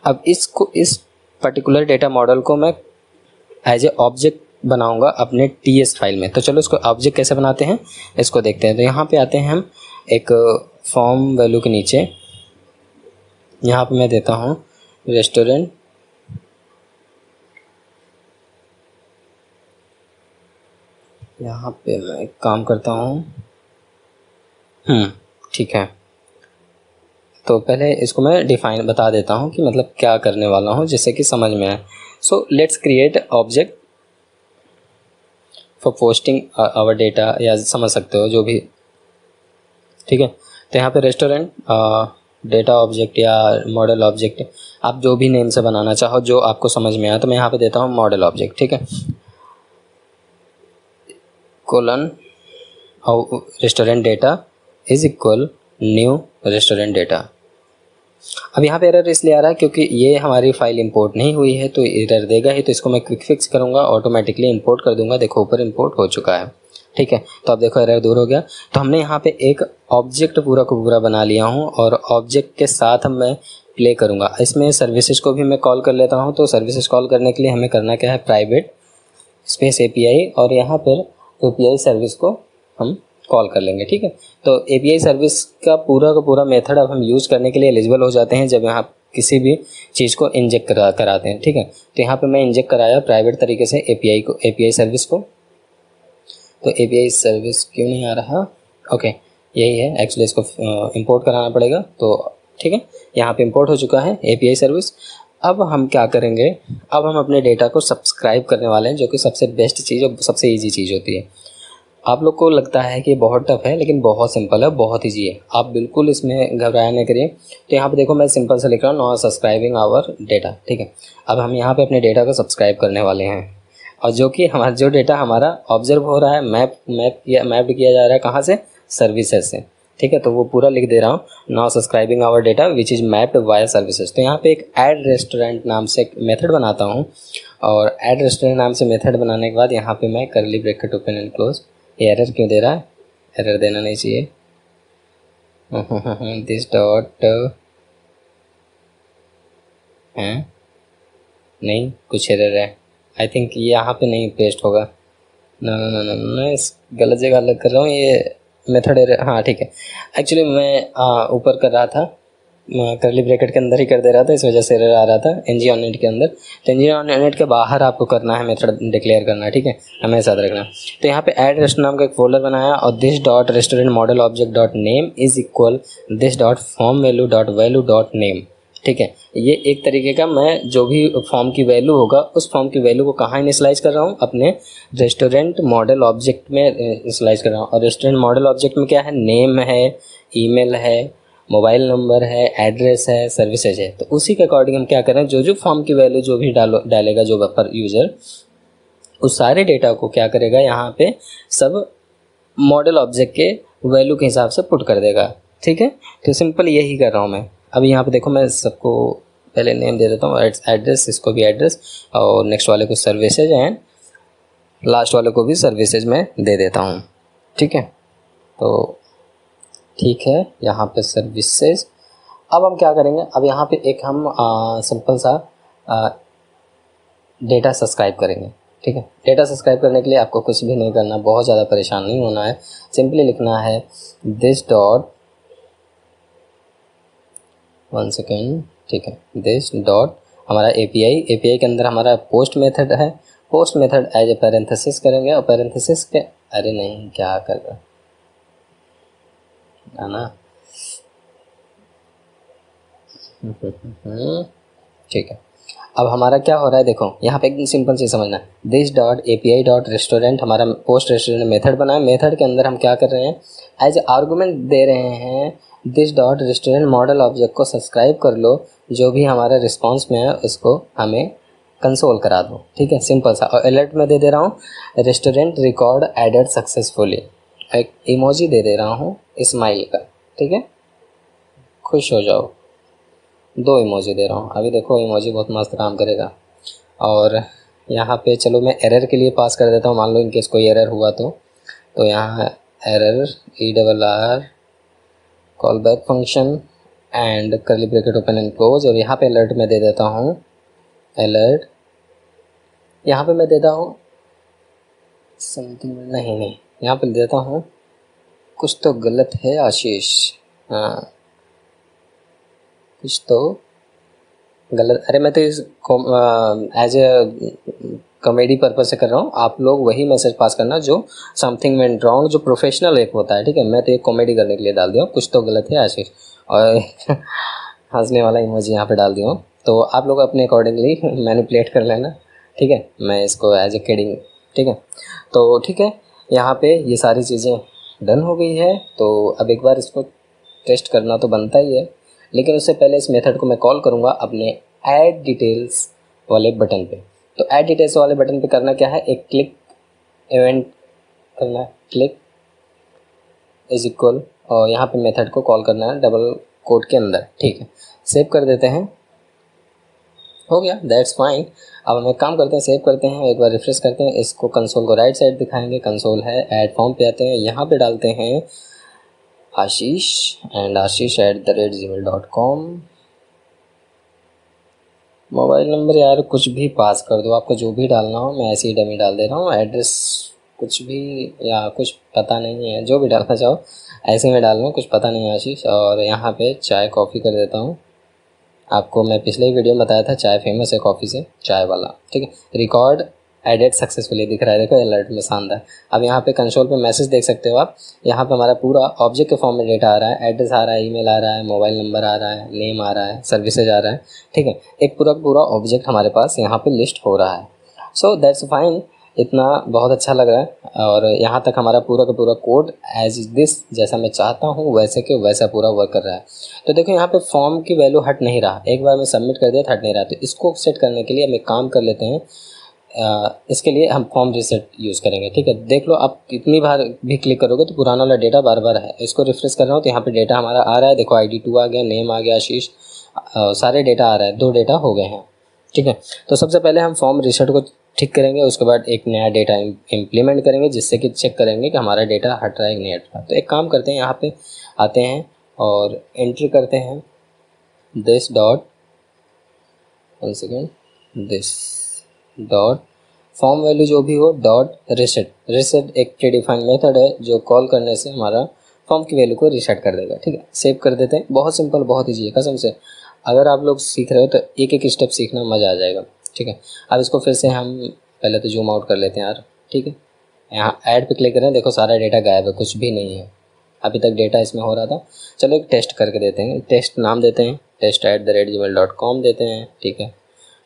अब इसको, इस पर्टिकुलर डेटा मॉडल को मैं एज ए ऑब्जेक्ट बनाऊंगा अपने TS फाइल में। तो चलो इसको ऑब्जेक्ट कैसे बनाते हैं इसको देखते हैं। तो यहाँ पे आते हैं हम, एक फॉर्म वैल्यू के नीचे यहाँ पे मैं देता हूँ रेस्टोरेंट, यहाँ पे मैं एक काम करता हूँ, ठीक है। तो पहले इसको मैं डिफाइन बता देता हूँ कि मतलब क्या करने वाला हूँ, जिससे कि समझ में आए। So let's create object for posting our data, या समझ सकते हो जो भी, ठीक है। तो यहाँ पे रेस्टोरेंट डेटा ऑब्जेक्ट या मॉडल ऑब्जेक्ट, आप जो भी नेम से बनाना चाहो, जो आपको समझ में आए। तो मैं यहाँ पे देता हूँ मॉडल ऑब्जेक्ट, ठीक है, colon restaurant data is equal new restaurant data. अब यहाँ पे एरर इसलिए आ रहा है क्योंकि ये हमारी फाइल इंपोर्ट नहीं हुई है, तो एरर देगा ही। तो इसको मैं क्विक फिक्स करूँगा, ऑटोमेटिकली इंपोर्ट कर दूंगा। देखो ऊपर इंपोर्ट हो चुका है, ठीक है। तो अब देखो एरर दूर हो गया। तो हमने यहाँ पे एक ऑब्जेक्ट पूरा को पूरा बना लिया हूँ, और ऑब्जेक्ट के साथ मैं प्ले करूँगा। इसमें सर्विसेज को भी मैं कॉल कर लेता हूँ। तो सर्विसेज कॉल करने के लिए हमें करना क्या है, प्राइवेट स्पेस API, और यहाँ पर API सर्विस को हम कॉल कर लेंगे, ठीक है। तो API सर्विस का पूरा मेथड अब हम यूज़ करने के लिए एलिजिबल हो जाते हैं जब यहाँ किसी भी चीज़ को इंजेक्ट कराते हैं, ठीक है। तो यहाँ पे मैं इंजेक्ट कराया प्राइवेट तरीके से API सर्विस को। तो API सर्विस क्यों नहीं आ रहा, ओके यही है एक्चुअली, इसको इंपोर्ट कराना पड़ेगा। तो ठीक है, यहाँ पे इंपोर्ट हो चुका है API सर्विस। अब हम क्या करेंगे, अब हम अपने डेटा को सब्सक्राइब करने वाले हैं, जो कि सबसे बेस्ट चीज़ और सबसे ईजी चीज़ होती है। आप लोग को लगता है कि बहुत टफ है, लेकिन बहुत सिंपल है, बहुत ईजी है। आप बिल्कुल इसमें घबराया नहीं करिए। तो यहाँ पे देखो मैं सिंपल से लिख रहा हूँ, नॉट सब्सक्राइबिंग आवर डेटा, ठीक है। अब हम यहाँ पे अपने डेटा को सब्सक्राइब करने वाले हैं, और जो कि हमारा जो डेटा हमारा ऑब्जर्व हो रहा है, मैप किया जा रहा है कहाँ से, सर्विसेज से, ठीक है। तो वो पूरा लिख दे रहा हूँ, now subscribing our data which is mapped via services. तो यहाँ पे एक ऐड रेस्टोरेंट नाम से एक मेथड बनाता हूँ, और ऐड रेस्टोरेंट नाम से मेथड बनाने के बाद यहाँ पे मैं करली ब्रैकेट ओपन एंड क्लोज। ये एरर क्यों दे रहा है, एरर देना नहीं चाहिए। दिस डॉट है नहीं, कुछ एरर है, आई थिंक यहाँ पे नहीं पेस्ट होगा। मैं गलत जगह अलग कर रहा हूँ, ये मेथड एरर, हाँ ठीक है। एक्चुअली मैं ऊपर कर रहा था, करली ब्रैकेट के अंदर ही कर दे रहा था, इस वजह से एरर आ रहा था ng on net के अंदर। तो ng on net के बाहर आपको करना है, मेथड डिक्लेयर करना है, ठीक है, हमें याद रखना। तो यहाँ पे ऐड रेस्टोरेंट नाम का एक फोल्डर बनाया, और this dot restaurant model object dot name is equal this dot form value dot value dot name, ठीक है। ये एक तरीके का, मैं जो भी फॉर्म की वैल्यू होगा उस फॉर्म की वैल्यू को कहाँ इनिशियलाइज कर रहा हूँ, अपने रेस्टोरेंट मॉडल ऑब्जेक्ट में इनिशियलाइज कर रहा हूँ। और रेस्टोरेंट मॉडल ऑब्जेक्ट में क्या है, नेम है, ईमेल है, मोबाइल नंबर है, एड्रेस है, सर्विसेज है। तो उसी के अकॉर्डिंग हम क्या करें, जो फॉर्म की वैल्यू जो भी डालेगा जो पर यूज़र, उस सारे डेटा को क्या करेगा, यहाँ पे सब मॉडल ऑब्जेक्ट के वैल्यू के हिसाब से पुट कर देगा, ठीक है। तो सिंपल यही कर रहा हूँ मैं। अब यहाँ पे देखो मैं सबको पहले नेम दे देता हूँ, एड्रेस, इसको भी एड्रेस, और नेक्स्ट वाले को सर्विसेज, एंड लास्ट वाले को भी सर्विसेज में दे देता हूँ, ठीक है। तो ठीक है, यहाँ पे सर्विसेज। अब हम क्या करेंगे, अब यहाँ पे एक हम सिंपल सा डेटा सब्सक्राइब करेंगे, ठीक है। डेटा सब्सक्राइब करने के लिए आपको कुछ भी नहीं करना, बहुत ज़्यादा परेशान नहीं होना है। सिंपली लिखना है दिस डॉट, वन सेकेंड, ठीक है, दिस डॉट हमारा API के अंदर हमारा पोस्ट मेथड है, post method as a parenthesis करेंगे, और पैरेंथेसिस के, अरे नहीं क्या कर रहा है ना, ठीक है। अब हमारा क्या हो रहा है, देखो यहाँ पे एकदम सिंपल से समझना, this dot API dot restaurant हमारा पोस्ट रेस्टोरेंट मेथड बना है। मेथड के अंदर हम क्या कर रहे हैं, एज आर्गुमेंट दे रहे हैं this dot restaurant model object को सब्सक्राइब कर लो, जो भी हमारा रिस्पॉन्स में है उसको हमें कंसोल करा दो, ठीक है, सिंपल सा। और अलर्ट में दे दे रहा हूँ रेस्टोरेंट रिकॉर्ड एडेड सक्सेसफुली, एक इमोजी दे दे रहा हूँ स्माइल का, ठीक है, खुश हो जाओ, 2 इमोजी दे रहा हूँ। अभी देखो इमोजी बहुत मस्त काम करेगा। और यहाँ पे चलो मैं एरर के लिए पास कर देता हूँ, मान लो इनकेस कोई एरर हुआ तो यहाँ error ERR call back function and curly bracket open and close. और यहाँ पे अलर्ट में दे देता हूँ अलर्ट, यहाँ पे मैं देता हूँ समथिंग, नहीं यहाँ पे देता हूँ कुछ तो गलत है आशीष, हाँ कुछ तो गलत, अरे मैं तो इस एज ए कॉमेडी पर्पज से कर रहा हूँ, आप लोग वही मैसेज पास करना जो समथिंग वेंट रॉन्ग, जो प्रोफेशनल एक होता है, ठीक है। मैं तो एक कॉमेडी करने के लिए डाल दिया हूँ कुछ तो गलत है आशीष, और हंसने वाला इमोजी यहाँ पे डाल दिया हूँ। तो आप लोग अपने अकॉर्डिंगली मैनिपुलेट कर लेना, ठीक है। मैं इसको एज ए किडिंग, ठीक है। तो ठीक है, यहाँ पे ये सारी चीज़ें डन हो गई है। तो अब एक बार इसको टेस्ट करना तो बनता ही है, लेकिन उससे पहले इस मेथड को मैं कॉल करूँगा अपने ऐड डिटेल्स वाले बटन पे। तो ऐड डिटेल्स वाले बटन पे करना क्या है, एक क्लिक इवेंट करना है, क्लिक इज इक्वल, और यहाँ पे मेथड को कॉल करना है डबल कोट के अंदर, ठीक है। सेव कर देते हैं, हो गया, दैट्स फाइन। अब हम एक काम करते हैं, सेव करते हैं, एक बार रिफ्रेश करते हैं, इसको कंसोल को राइट साइड दिखाएंगे, कंसोल है, ऐड फॉर्म पे आते हैं, यहाँ पे डालते हैं आशीष एंड ashish@gmail.com। मोबाइल नंबर यार कुछ भी पास कर दो, आपको जो भी डालना हो, मैं ऐसे ही डमी डाल दे रहा हूँ। एड्रेस कुछ भी, या कुछ पता नहीं है, जो भी डालना चाहो ऐसे में डाल लो, कुछ पता नहीं है आशीष। और यहाँ पे चाय कॉफ़ी कर देता हूँ, आपको मैं पिछले ही वीडियो में बताया था चाय फेमस है कॉफ़ी से, चाय वाला, ठीक है। रिकॉर्ड एडेड सक्सेसफुली दिख रहा है, देखो अलर्ट में, शानदार। अब यहाँ पे कंसोल पे मैसेज देख सकते हो आप, यहाँ पे हमारा पूरा ऑब्जेक्ट के फॉर्म में डेटा आ रहा है, एड्रेस आ रहा है, ईमेल आ रहा है, मोबाइल नंबर आ रहा है, नेम आ रहा है, सर्विसेज आ रहा है, ठीक है। एक पूरा ऑब्जेक्ट हमारे पास यहाँ पे लिस्ट हो रहा है। सो दैट्स फाइन, इतना बहुत अच्छा लग रहा है। और यहाँ तक हमारा पूरा का पूरा कोड एज दिस, जैसा मैं चाहता हूँ वैसे के वैसा पूरा वर्क कर रहा है। तो देखो यहाँ पे फॉर्म की वैल्यू हट नहीं रहा, एक बार मैं सबमिट कर दिया हट नहीं रहा। तो इसको सेट करने के लिए हम एक काम कर लेते हैं, इसके लिए हम फॉर्म रीसेट यूज़ करेंगे, ठीक है। देख लो आप कितनी बार भी क्लिक करोगे तो पुराना वाला डेटा बार बार है। इसको रिफ्रेश कर रहा हूँ तो यहाँ पे डेटा हमारा आ रहा है, देखो ID2 आ गया, नेम आ गया आशीष, सारे डेटा आ रहा है, 2 डेटा हो गए हैं, ठीक है। तो सबसे पहले हम फॉर्म रीसेट को ठीक करेंगे, उसके बाद एक नया डेटा इम्प्लीमेंट करेंगे, जिससे कि चेक करेंगे कि हमारा डेटा हट रहा है कि नहीं हट रहा। तो एक काम करते हैं, यहाँ पे आते हैं और एंट्री करते हैं this dot, one second, this dot form value जो भी हो डॉट रीसेट एक प्रीडिफाइंड मेथड है जो कॉल करने से हमारा फॉर्म की वैल्यू को रीसेट कर देगा, ठीक है। सेव कर देते हैं, बहुत सिंपल, बहुत ईजी है कसम से। अगर आप लोग सीख रहे हो तो एक एक स्टेप सीखना मज़ा आ जाएगा, ठीक है। अब इसको फिर से हम पहले तो जूम आउट कर लेते हैं यार, ठीक है। यहाँ ऐड पे क्लिक करें, देखो सारा डेटा गायब है, कुछ भी नहीं है, अभी तक डेटा इसमें हो रहा था। चलो एक टेस्ट करके देते हैं, टेस्ट नाम देते हैं, test@gmail.com देते हैं, ठीक है।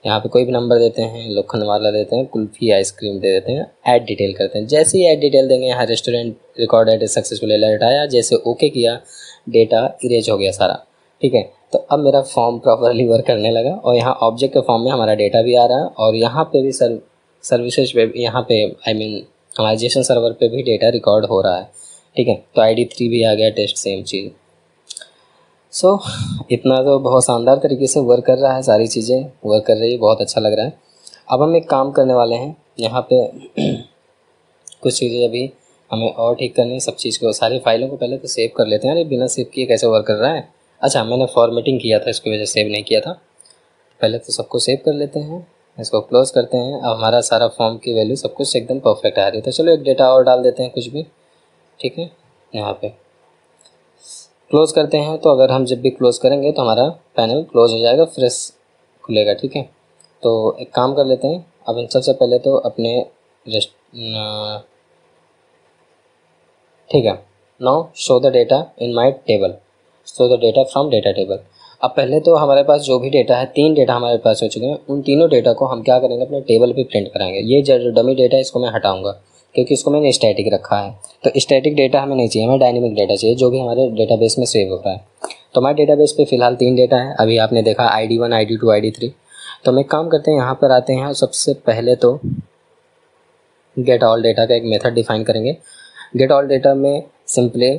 यहाँ पे कोई भी नंबर देते हैं, लोखंड वाला देते हैं, कुल्फ़ी आइसक्रीम दे देते हैं, ऐड डिटेल करते हैं। जैसे ही ऐड डिटेल देंगे, यहाँ restaurant record add successful alert आया, जैसे ओके किया डेटा इरेज हो गया सारा, ठीक है। तो अब मेरा फॉर्म प्रॉपरली वर्क करने लगा, और यहाँ ऑब्जेक्ट के फॉर्म में हमारा डेटा भी आ रहा है, और यहाँ पे भी सर्विसेज पे, यहाँ पे हमारे जेसन सर्वर पे भी डेटा रिकॉर्ड हो रहा है, ठीक है। तो ID3 भी आ गया, टेस्ट सेम चीज़। सो इतना तो बहुत शानदार तरीके से वर्क कर रहा है, सारी चीज़ें वर्क कर रही है, बहुत अच्छा लग रहा है। अब हम एक काम करने वाले हैं, यहाँ पे कुछ चीज़ें अभी हमें और ठीक करनी है, सब चीज़ को, सारी फाइलों को पहले तो सेव कर लेते हैं। अरे बिना सेव किए कैसे वर्क कर रहा है, अच्छा मैंने फॉर्मेटिंग किया था, इसकी वजह से सेव नहीं किया था। पहले तो सबको सेव कर लेते हैं, इसको क्लोज़ करते हैं। अब हमारा सारा फॉर्म की वैल्यू सब कुछ एकदम परफेक्ट आ रही है। तो चलो एक डेटा और डाल देते हैं कुछ भी, ठीक है। यहाँ पे क्लोज़ करते हैं, तो अगर हम जब भी क्लोज़ करेंगे तो हमारा पैनल क्लोज़ हो जाएगा, फ्रेश खुलेगा, ठीक है। तो एक काम कर लेते हैं, अब हम सबसे पहले तो अपने ठीक है, now show the data in my table, show the data from data table. अब पहले तो हमारे पास जो भी डेटा है, 3 डेटा हमारे पास हो चुके हैं, उन तीनों डेटा को हम क्या करेंगे, अपने टेबल पे प्रिंट कराएंगे। ये जो डमी डेटा है इसको मैं हटाऊंगा, क्योंकि इसको मैंने स्टैटिक रखा है। तो स्टैटिक डेटा हमें नहीं चाहिए, हमें डायनेमिक डेटा चाहिए, जो भी हमारे डेटाबेस में सेव हो रहा है। तो हमारे डेटाबेस पे फ़िलहाल 3 डेटा है, अभी आपने देखा ID1, ID2, ID3। तो हम एक काम करते हैं, यहाँ पर आते हैं, सबसे पहले तो गेट ऑल डेटा का एक मेथड डिफाइन करेंगे। गेट ऑल डेटा में simply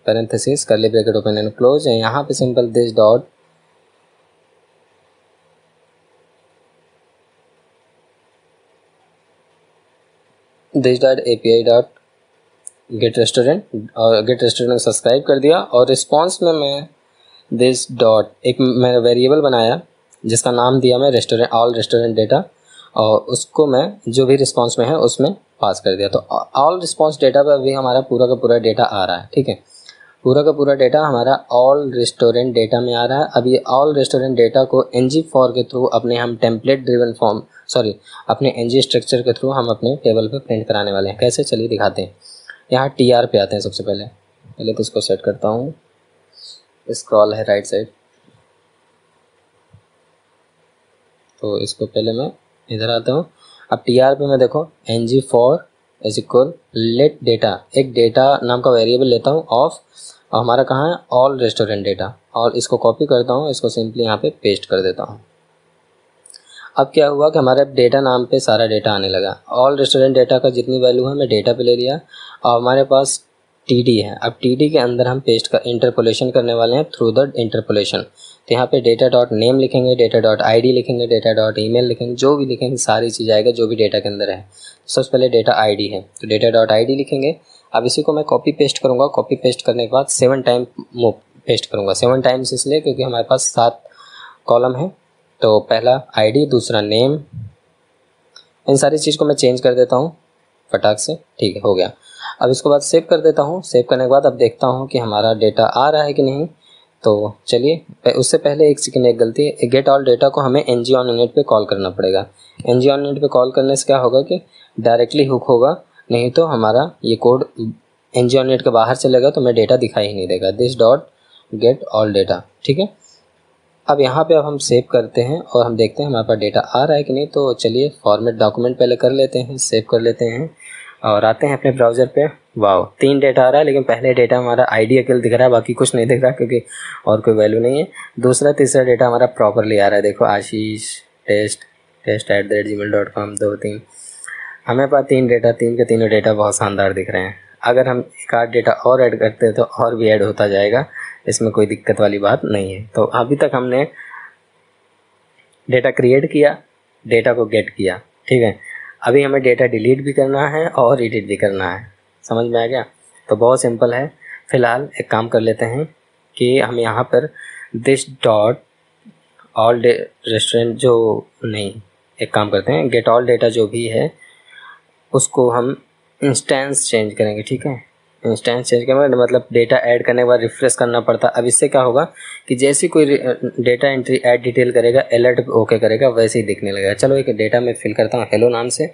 parenthesis curly bracket open and close है, यहाँ पे simple this dot API dot gate restaurant, और गेट रेस्टोरेंट सब्सक्राइब कर दिया, और रिस्पॉन्स में मैं दिस डॉट एक मैंने वेरिएबल बनाया जिसका नाम दिया मैं रेस्टोरेंट, ऑल रेस्टोरेंट डेटा, और उसको मैं जो भी रिस्पॉन्स में है उसमें पास कर दिया। तो ऑल रिस्पॉन्स डेटा पर अभी हमारा पूरा का पूरा डेटा आ रहा है, ठीक है, पूरा का पूरा डेटा हमारा ऑल रेस्टोरेंट डेटा में आ रहा है। अब ये ऑल रेस्टोरेंट डेटा को ng फॉर के थ्रू अपने हम टेम्पलेट ड्रिवन फॉर्म अपने ng स्ट्रक्चर के थ्रू हम अपने टेबल पे प्रिंट कराने वाले हैं। कैसे, चलिए दिखाते हैं। यहाँ TR पे आते हैं। सबसे पहले तो इसको सेट करता हूँ, स्क्रॉल है राइट साइड, तो इसको पहले मैं इधर आता हूँ। अब TR पे मैं देखो ng for is equal let data, एक डेटा नाम का वेरिएबल लेता हूँ ऑफ, और हमारा कहाँ है ऑल रेस्टोरेंट डेटा, और इसको कॉपी करता हूँ, इसको सिंपली यहाँ पे पेस्ट कर देता हूँ। अब क्या हुआ कि हमारे डेटा नाम पे सारा डेटा आने लगा। ऑल रेस्टोरेंट डेटा का जितनी वैल्यू है मैं डेटा पे ले लिया, और हमारे पास TD है। अब TD के अंदर हम पेस्ट का इंटरपोलेशन करने वाले हैं थ्रू द इंटरपोलेशन। तो यहाँ पे डेटा डॉट नेम लिखेंगे, डेटा डॉट ID लिखेंगे, डेटा डॉट ईमेल लिखेंगे, जो भी लिखेंगे सारी चीज़ आएगा जो भी डेटा के अंदर है। सबसे पहले डेटा ID है तो डेटा डॉट ID लिखेंगे। अब इसी को मैं कॉपी पेस्ट करूँगा, कॉपी पेस्ट करने के बाद 7 टाइम पेस्ट करूँगा। 7 टाइम्स इसलिए क्योंकि हमारे पास 7 कॉलम है। तो पहला ID, दूसरा नेम, इन सारी चीज़ को मैं चेंज कर देता हूँ फटाक से, ठीक है, हो गया। अब इसके बाद सेव कर देता हूँ। सेव करने के बाद अब देखता हूँ कि हमारा डेटा आ रहा है कि नहीं। तो चलिए, उससे पहले एक सेकेंड, एक गलती है। गेट ऑल डेटा को हमें ng ऑन यूनिट पे कॉल करना पड़ेगा। ng ऑन यूनिट पे कॉल करने से क्या होगा कि डायरेक्टली हुक होगा, नहीं तो हमारा ये कोड ng ऑन यूनिट के बाहर चलेगा तो मैं डेटा दिखाई ही नहीं देगा। This dot get all data, ठीक है। अब यहाँ पे अब हम सेव करते हैं और हम देखते हैं हमारे पास डेटा आ रहा है कि नहीं। तो चलिए फॉर्मेट डॉक्यूमेंट पहले कर लेते हैं, सेव कर लेते हैं और आते हैं अपने ब्राउज़र पे। वाओ, 3 डेटा आ रहा है, लेकिन पहले डेटा हमारा ID अकेले दिख रहा है, बाकी कुछ नहीं दिख रहा क्योंकि और कोई वैल्यू नहीं है। दूसरा तीसरा डेटा हमारा प्रॉपरली आ रहा है। देखो आशीष test@gmail.com 2 3, हमें पास 3 डेटा, 3 के तीनों डेटा बहुत शानदार दिख रहे हैं। अगर हम एक आध डेटा और ऐड करते हैं तो और भी ऐड होता जाएगा, इसमें कोई दिक्कत वाली बात नहीं है। तो अभी तक हमने डेटा क्रिएट किया, डेटा को गेट किया, ठीक है। अभी हमें डेटा डिलीट भी करना है और एडिट भी करना है। समझ में आ गया? तो बहुत सिंपल है। फ़िलहाल एक काम कर लेते हैं कि हम यहाँ पर दिस डॉट ऑल रेस्टोरेंट जो नहीं, एक काम करते हैं, गेट ऑल डेटा जो भी है उसको हम इंस्टेंस चेंज करेंगे, ठीक है। इंस्टेंस चेंज करेंगे मतलब डेटा ऐड करने के बाद रिफ्रेश करना पड़ता। अब इससे क्या होगा कि जैसे कोई डेटा एंट्री ऐड डिटेल करेगा, अलर्ट ओके करेगा, वैसे ही दिखने लगेगा। चलो एक डेटा में फिल करता हूँ हेलो नाम से,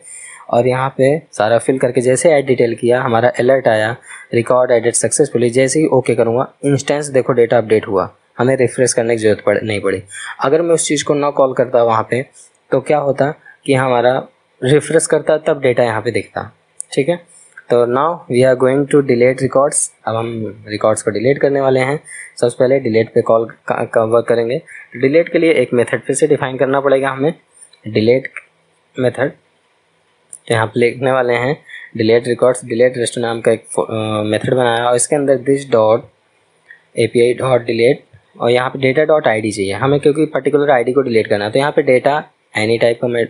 और यहाँ पे सारा फिल करके जैसे ऐड डिटेल किया हमारा अलर्ट आया, रिकॉर्ड एडिट सक्सेसफुली। जैसे ही ओके करूँगा इंस्टेंस देखो डेटा अपडेट हुआ, हमें रिफ्रेश करने की ज़रूरत नहीं पड़ी। अगर मैं उस चीज़ को ना कॉल करता वहाँ पे तो क्या होता कि हमारा रिफ्रेश करता तब डेटा यहाँ पे दिखता, ठीक है। तो now we are going to delete records. अब हम रिकॉर्ड्स को डिलीट करने वाले हैं। सबसे पहले डिलीट पे कॉल का वर्क करेंगे। डिलीट के लिए एक मेथड फिर से डिफाइन करना पड़ेगा हमें, डिलीट मेथड। तो यहाँ पे लिखने वाले हैं डिलीट रिकॉर्ड्स, डिलीट रेस्ट नाम का एक मेथड बनाया और इसके अंदर this dot API dot delete, और यहाँ पे डेटा डॉट ID चाहिए हमें क्योंकि पर्टिकुलर ID को डिलीट करना है। तो यहाँ पे डेटा एनी टाइप का मैं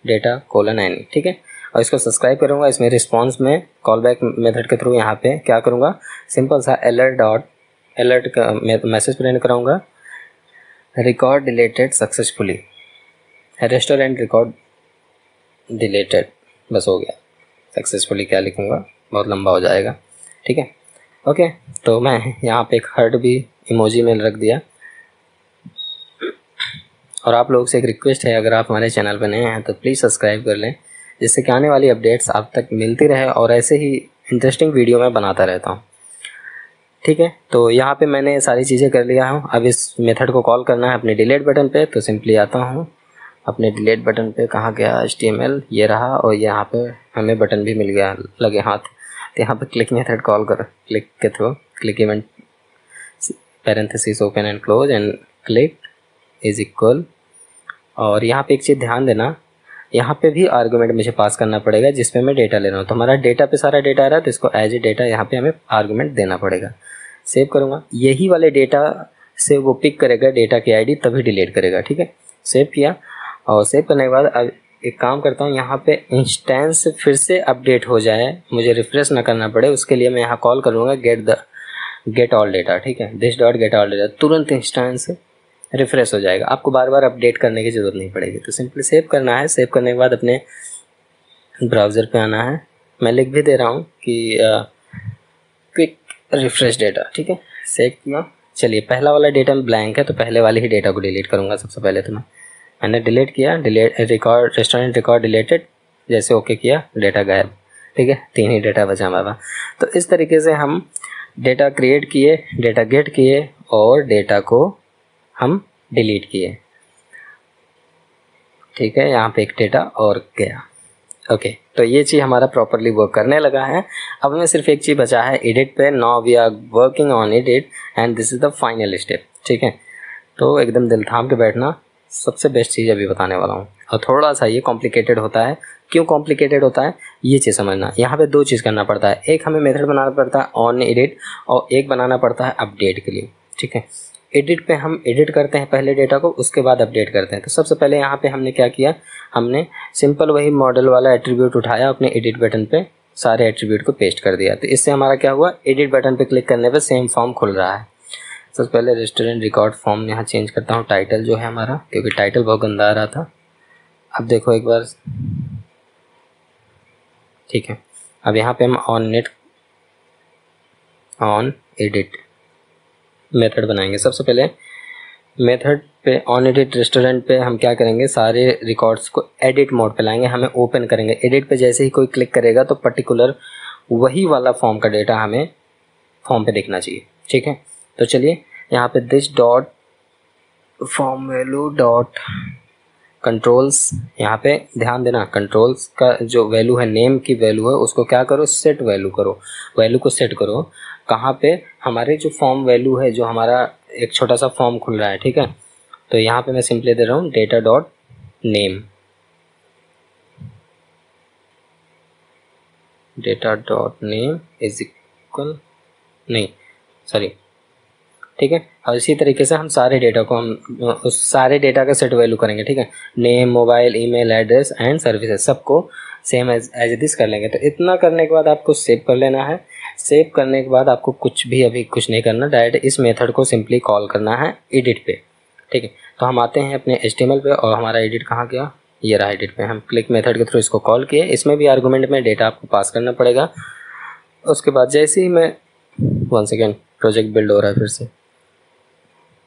डेटा कोलन एनी, ठीक है। और इसको सब्सक्राइब करूँगा। इसमें रिस्पॉन्स में कॉल बैक मेथड के थ्रू यहाँ पे क्या करूँगा, सिंपल सा अलर्ट का मैसेज प्रिंट कराऊँगा, record deleted successfully, restaurant record deleted, बस हो गया। सक्सेसफुली क्या लिखूँगा, बहुत लंबा हो जाएगा, ठीक है। ओके, तो मैं यहाँ पे एक हार्ट भी इमोजी में रख दिया। और आप लोगों से एक रिक्वेस्ट है, अगर आप हमारे चैनल पर नए हैं तो प्लीज़ सब्सक्राइब कर लें, जिससे कि आने वाली अपडेट्स आप तक मिलती रहे और ऐसे ही इंटरेस्टिंग वीडियो मैं बनाता रहता हूँ, ठीक है। तो यहाँ पे मैंने सारी चीज़ें कर लिया हूँ। अब इस मेथड को कॉल करना है अपने डिलीट बटन पे। तो सिंपली आता हूँ अपने डिलीट बटन पे, कहाँ गया HTML, ये रहा, और यहाँ पे हमें बटन भी मिल गया लगे हाथ। तो यहाँ पे क्लिक मेथड कॉल कर, क्लिक के through click event parenthesis open and close and click is equal और यहाँ पे एक चीज़ ध्यान देना, यहाँ पे भी आर्गूमेंट मुझे पास करना पड़ेगा जिसपे मैं डेटा ले रहा हूँ। तो हमारा डेटा पे सारा डेटा आ रहा है तो इसको एज ए डेटा यहाँ पे हमें आर्गूमेंट देना पड़ेगा। सेव करूँगा, यही वाले डेटा से वो पिक करेगा डेटा की आईडी, तभी डिलीट करेगा। ठीक है, सेव किया और सेव करने के बाद अब एक काम करता हूँ, यहाँ पे इंस्टेंस फिर से अपडेट हो जाए, मुझे रिफ्रेश ना करना पड़े, उसके लिए मैं यहाँ कॉल करूँगा गेट ऑल डेटा। ठीक है, this dot get all data, तुरंत इंस्टेंस रिफ्रेश हो जाएगा, आपको बार बार अपडेट करने की ज़रूरत नहीं पड़ेगी। तो सिंपली सेव करना है, सेव करने के बाद अपने ब्राउज़र पे आना है। मैं लिख भी दे रहा हूँ कि क्विक रिफ्रेश डेटा। ठीक है, सेव किया। चलिए, पहला वाला डेटा में ब्लैंक है तो पहले वाले ही डेटा को डिलीट करूँगा सबसे पहले। तो मैंने डिलीट किया, रिकॉर्ड रेस्टोरेंट रिकॉर्ड डिलीटेड, जैसे ओके किया डेटा गायब। ठीक है, 3 ही डेटा बचा हमारा। तो इस तरीके से हम डेटा क्रिएट किए, डेटा गेट किए और डेटा को हम डिलीट किए। ठीक है, यहाँ पे एक डेटा और गया। ओके, तो ये चीज़ हमारा प्रॉपरली वर्क करने लगा है। अब हमें सिर्फ एक चीज़ बचा है एडिट पे। Now we are working on edit and this is the final step. ठीक है, तो एकदम दिल थाम के बैठना, सबसे बेस्ट चीज़ अभी बताने वाला हूँ। और थोड़ा सा ये कॉम्प्लिकेटेड होता है। क्यों कॉम्प्लिकेटेड होता है ये चीज़ समझना। यहाँ पे 2 चीज़ करना पड़ता है, एक हमें मेथड बनाना पड़ता है ऑन एडिट और एक बनाना पड़ता है अपडेट के लिए। ठीक है, एडिट पे हम एडिट करते हैं पहले डेटा को, उसके बाद अपडेट करते हैं। तो सबसे पहले यहाँ पे हमने क्या किया, हमने सिंपल वही मॉडल वाला एट्रीब्यूट उठाया, अपने एडिट बटन पे सारे एट्रीब्यूट को पेस्ट कर दिया। तो इससे हमारा क्या हुआ, एडिट बटन पे क्लिक करने पे सेम फॉर्म खुल रहा है। सबसे पहले रेस्टोरेंट रिकॉर्ड फॉर्म यहाँ चेंज करता हूँ, टाइटल जो है हमारा, क्योंकि टाइटल बहुत गंदा आ रहा था। अब देखो एक बार, ठीक है। अब यहाँ पे हम ऑन एडिट मेथड बनाएंगे। सबसे पहले मेथड पे ऑन एडिट रेस्टोरेंट पे हम क्या करेंगे, सारे रिकॉर्ड्स को एडिट मोड पे लाएंगे, हमें ओपन करेंगे। एडिट पे जैसे ही कोई क्लिक करेगा तो पर्टिकुलर वही वाला फॉर्म का डेटा हमें फॉर्म पे दिखना चाहिए। ठीक है, तो चलिए यहाँ पे this dot form value dot controls, यहाँ पे ध्यान देना, कंट्रोल्स का जो वैल्यू है, नेम की वैल्यू है, उसको क्या करो, सेट वैल्यू करो। वैल्यू को सेट करो कहाँ पे, हमारे जो फॉर्म वैल्यू है, जो हमारा एक छोटा सा फॉर्म खुल रहा है। ठीक है, तो यहाँ पे मैं सिंपली दे रहा हूँ data dot name, data dot name is equal, नहीं सॉरी, ठीक है। और इसी तरीके से हम सारे डेटा को हम उस सारे डेटा का सेट वैल्यू करेंगे। ठीक है, name, mobile, email address and services, सबको सेम एज दिस कर लेंगे। तो इतना करने के बाद आपको सेव कर लेना है। सेव करने के बाद आपको अभी कुछ नहीं करना, डायरेक्ट इस मेथड को सिंपली कॉल करना है एडिट पे। ठीक है, तो हम आते हैं अपने HTML पे और हमारा एडिट कहाँ गया, ये रहा एडिट पे। हम क्लिक मेथड के थ्रू इसको कॉल किए, इसमें भी आर्गूमेंट में डेटा आपको पास करना पड़ेगा। उसके बाद जैसे ही मैं 1 सेकेंड, प्रोजेक्ट बिल्ड हो रहा है फिर से,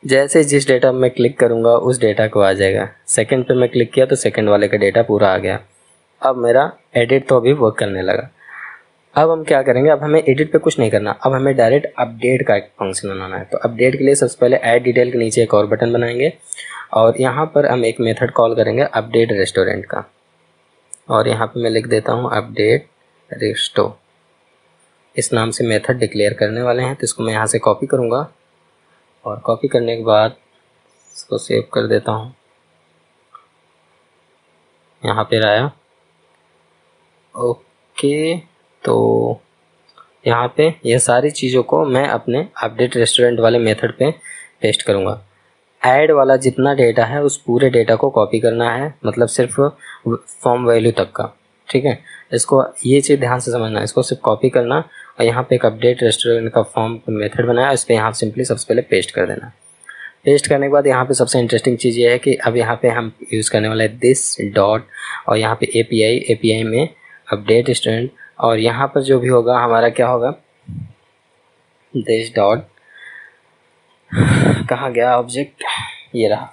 जैसे जिस डेटा में क्लिक करूँगा उस डेटा को आ जाएगा। सेकंड पे मैं क्लिक किया तो सेकंड वाले का डेटा पूरा आ गया। अब मेरा एडिट तो अभी वर्क करने लगा। अब हम क्या करेंगे, अब हमें एडिट पे कुछ नहीं करना, अब हमें डायरेक्ट अपडेट का एक फंक्शन बनाना है। तो अपडेट के लिए सबसे पहले ऐड डिटेल के नीचे एक और बटन बनाएंगे और यहाँ पर हम एक मेथड कॉल करेंगे अपडेट रेस्टोरेंट का, और यहाँ पे मैं लिख देता हूँ अपडेट रेस्टो, इस नाम से मेथड डिक्लेयर करने वाले हैं। तो इसको मैं यहाँ से कॉपी करूँगा और कॉपी करने के बाद इसको सेव कर देता हूँ, यहाँ पे आया। ओके, तो यहाँ पे ये सारी चीज़ों को मैं अपने अपडेट रेस्टोरेंट वाले मेथड पे पेस्ट करूँगा। ऐड वाला जितना डेटा है उस पूरे डेटा को कॉपी करना है, मतलब सिर्फ फॉर्म वैल्यू तक का। ठीक है, इसको ये चीज़ ध्यान से समझना, इसको सिर्फ कॉपी करना और यहाँ पे एक अपडेट रेस्टोरेंट का फॉर्म मेथड बनाया, इस पर यहाँ सिंपली सबसे पहले पेस्ट कर देना। पेस्ट करने के बाद यहाँ पे सबसे इंटरेस्टिंग चीज़ ये है कि अब यहाँ पे हम यूज़ करने वाले हैं दिस डॉट और यहाँ पे API में अपडेट रेस्टोरेंट, और यहाँ पर जो भी होगा हमारा क्या होगा, दिस डॉट, कहाँ गया ऑब्जेक्ट, ये रहा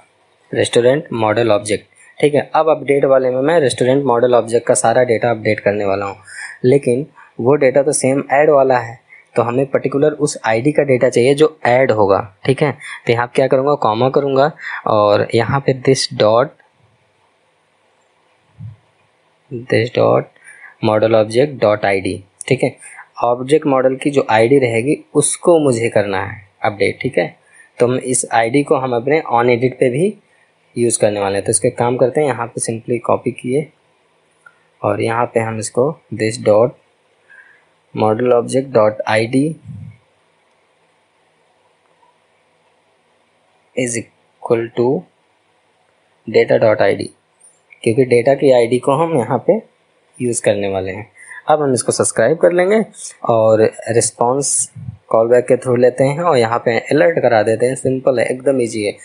रेस्टोरेंट मॉडल ऑब्जेक्ट। ठीक है, अब अपडेट वाले में मैं रेस्टोरेंट मॉडल ऑब्जेक्ट का सारा डेटा अपडेट करने वाला हूँ, लेकिन वो डेटा तो सेम ऐड वाला है, तो हमें पर्टिकुलर उस आईडी का डेटा चाहिए जो ऐड होगा। ठीक है, तो यहाँ क्या करूँगा, कॉमा करूँगा और यहाँ पे this dot model object dot ID। ठीक है, ऑब्जेक्ट मॉडल की जो ID रहेगी उसको मुझे करना है अपडेट। ठीक है, तो हम इस ID को हम अपने ऑन एडिट पे भी यूज़ करने वाले हैं। तो इसके काम करते हैं, यहाँ पे सिंपली कॉपी किए और यहाँ पे हम इसको this dot model object dot I D is equal to data dot I D, क्योंकि डेटा की आईडी को हम यहाँ पे यूज़ करने वाले हैं। अब हम इसको सब्सक्राइब कर लेंगे और रिस्पॉन्स कॉल बैक के थ्रू लेते हैं और यहाँ पे अलर्ट करा देते हैं। सिंपल है, एकदम ईजी है,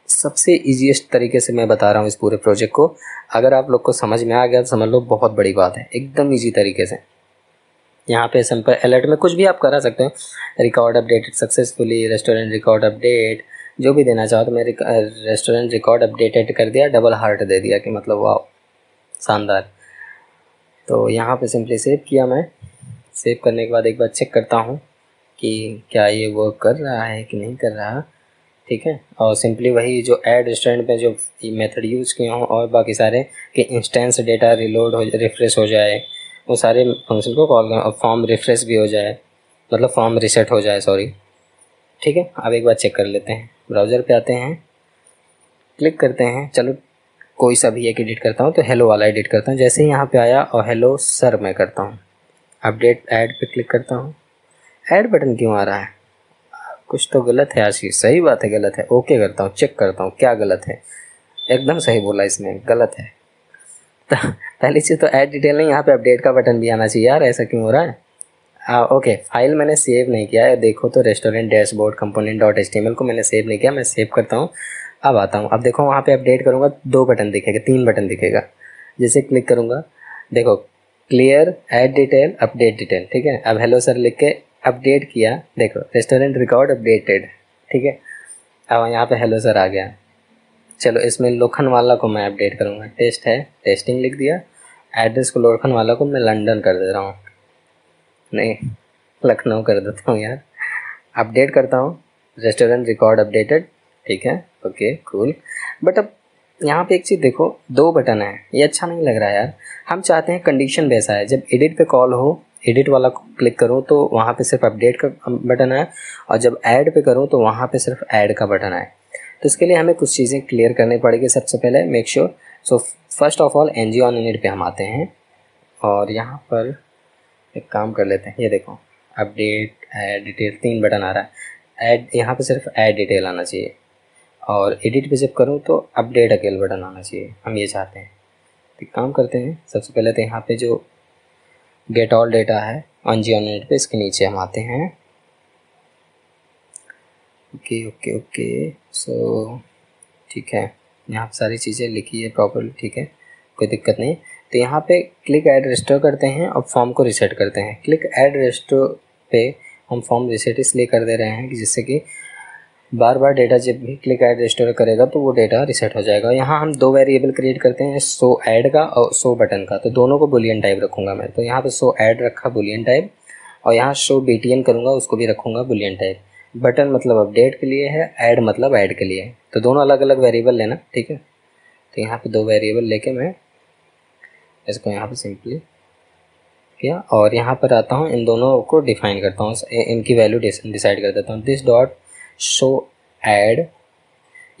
सबसे ईजीएस्ट तरीके से मैं बता रहा हूँ इस पूरे प्रोजेक्ट को। अगर आप लोग को समझ में आ गया तो समझ लो बहुत बड़ी बात है, एकदम ईजी तरीके से। यहाँ पे सिंपल अलर्ट में कुछ भी आप करा सकते हैं, record updated successfully, restaurant record update, जो भी देना चाहो। तो मैं रेस्टोरेंट रिकॉर्ड अपडेटेड कर दिया, डबल हार्ट दे दिया कि मतलब वाह शानदार। तो यहाँ पे सिंपली सेव किया मैं। सेव करने के बाद एक बार चेक करता हूँ कि क्या ये वर्क कर रहा है कि नहीं कर रहा, ठीक है। और सिंपली वही जो ऐड रेस्टोरेंट पे जो मेथड यूज़ किए हों और बाकी सारे कि इंस्टेंस डेटा रिलोड हो, रिफ्रेश हो जाए, वो सारे फंक्शन को कॉल करें और फॉर्म रिफ्रेश भी हो जाए, मतलब फॉर्म रिसेट हो जाए, सॉरी, ठीक है। अब एक बार चेक कर लेते हैं। ब्राउज़र पे आते हैं, क्लिक करते हैं, चलो कोई सा भी एक एडिट करता हूँ, तो हेलो वाला एडिट करता हूँ। जैसे ही यहाँ पे आया और हेलो सर मैं करता हूँ, अपडेट ऐड पे क्लिक करता हूँ। ऐड बटन क्यों आ रहा है? कुछ तो गलत है आशीष। सही बात है, गलत है। ओके करता हूँ, चेक करता हूँ क्या गलत है। एकदम सही बोला, इसमें गलत है। पहली चीज़ तो ऐड डिटेल नहीं, यहाँ पे अपडेट का बटन भी आना चाहिए यार, ऐसा क्यों हो रहा है? ओके, फाइल मैंने सेव नहीं किया है, देखो तो restaurant dashboard component dot HTML को मैंने सेव नहीं किया। मैं सेव करता हूँ, अब आता हूँ। अब देखो वहाँ पे अपडेट करूँगा, 2 बटन दिखेगा, 3 बटन दिखेगा। जैसे क्लिक करूँगा, देखो clear, add detail, update detail, ठीक है। अब हेलो सर लिख के अपडेट किया, देखो रेस्टोरेंट रिकॉर्ड अपडेटेड, ठीक है। अब यहाँ पे हेलो सर आ गया। चलो इसमें लोखंडवाला को मैं अपडेट करूँगा, टेस्ट है, टेस्टिंग लिख दिया। एड्रेस को लोखंडवाला को मैं लंदन कर दे रहा हूँ, नहीं लखनऊ कर देता हूँ यार। अपडेट करता हूँ, रेस्टोरेंट रिकॉर्ड अपडेटेड, ठीक है, ओके कूल। बट अब यहाँ पे एक चीज़ देखो, 2 बटन है, ये अच्छा नहीं लग रहा है यार। हम चाहते हैं कंडीशन वैसा है, जब एडिट पे कॉल हो, एडिट वाला क्लिक करूँ तो वहाँ पे सिर्फ अपडेट का बटन है, और जब ऐड पे करूँ तो वहाँ पे सिर्फ ऐड का बटन है। तो इसके लिए हमें कुछ चीज़ें क्लियर करनी पड़ेगी। सबसे पहले make sure, so first of all NG on init पे हम आते हैं और यहाँ पर एक काम कर लेते हैं। ये देखो अपडेट, ऐड डिटेल, 3 बटन आ रहा है। ऐड, यहाँ पे सिर्फ ऐड डिटेल आना चाहिए, और एडिट पे जब करूँ तो अपडेट अकेले बटन आना चाहिए, हम ये चाहते हैं। तो काम करते हैं, सबसे पहले तो यहाँ पे जो गेट ऑल डेटा है NG ऑन इनिट पे, इसके नीचे हम आते हैं। ओके ओके ओके, सो ठीक है, यहाँ पर सारी चीज़ें लिखी है प्रॉपर्ली, ठीक है, कोई दिक्कत नहीं। तो यहाँ पे क्लिक ऐड रेस्टोर करते हैं और फॉर्म को रीसेट करते हैं। क्लिक ऐड रेस्टोर पे हम फॉर्म रीसेट इसलिए कर दे रहे हैं कि जिससे कि बार बार डेटा जब भी क्लिक ऐड रेस्टोर करेगा तो वो डेटा रीसेट हो जाएगा। यहाँ हम 2 वेरिएबल क्रिएट करते हैं, शो ऐड का और शो बटन का, तो दोनों को बुलियन टाइप रखूँगा मैं। तो यहाँ पे शो ऐड रखा बुलियन टाइप, और यहाँ शो BTN करूँगा, उसको भी रखूँगा बुलियन टाइप। बटन मतलब अपडेट के लिए है, ऐड मतलब ऐड के लिए है, तो दोनों अलग अलग वेरिएबल लेना, ठीक है। तो यहाँ पे 2 वेरिएबल लेके मैं इसको यहाँ पे सिंपली किया और यहाँ पर आता हूँ, इन दोनों को डिफाइन करता हूँ, इनकी वैल्यू डिसाइड कर देता हूँ। दिस डॉट शो ऐड,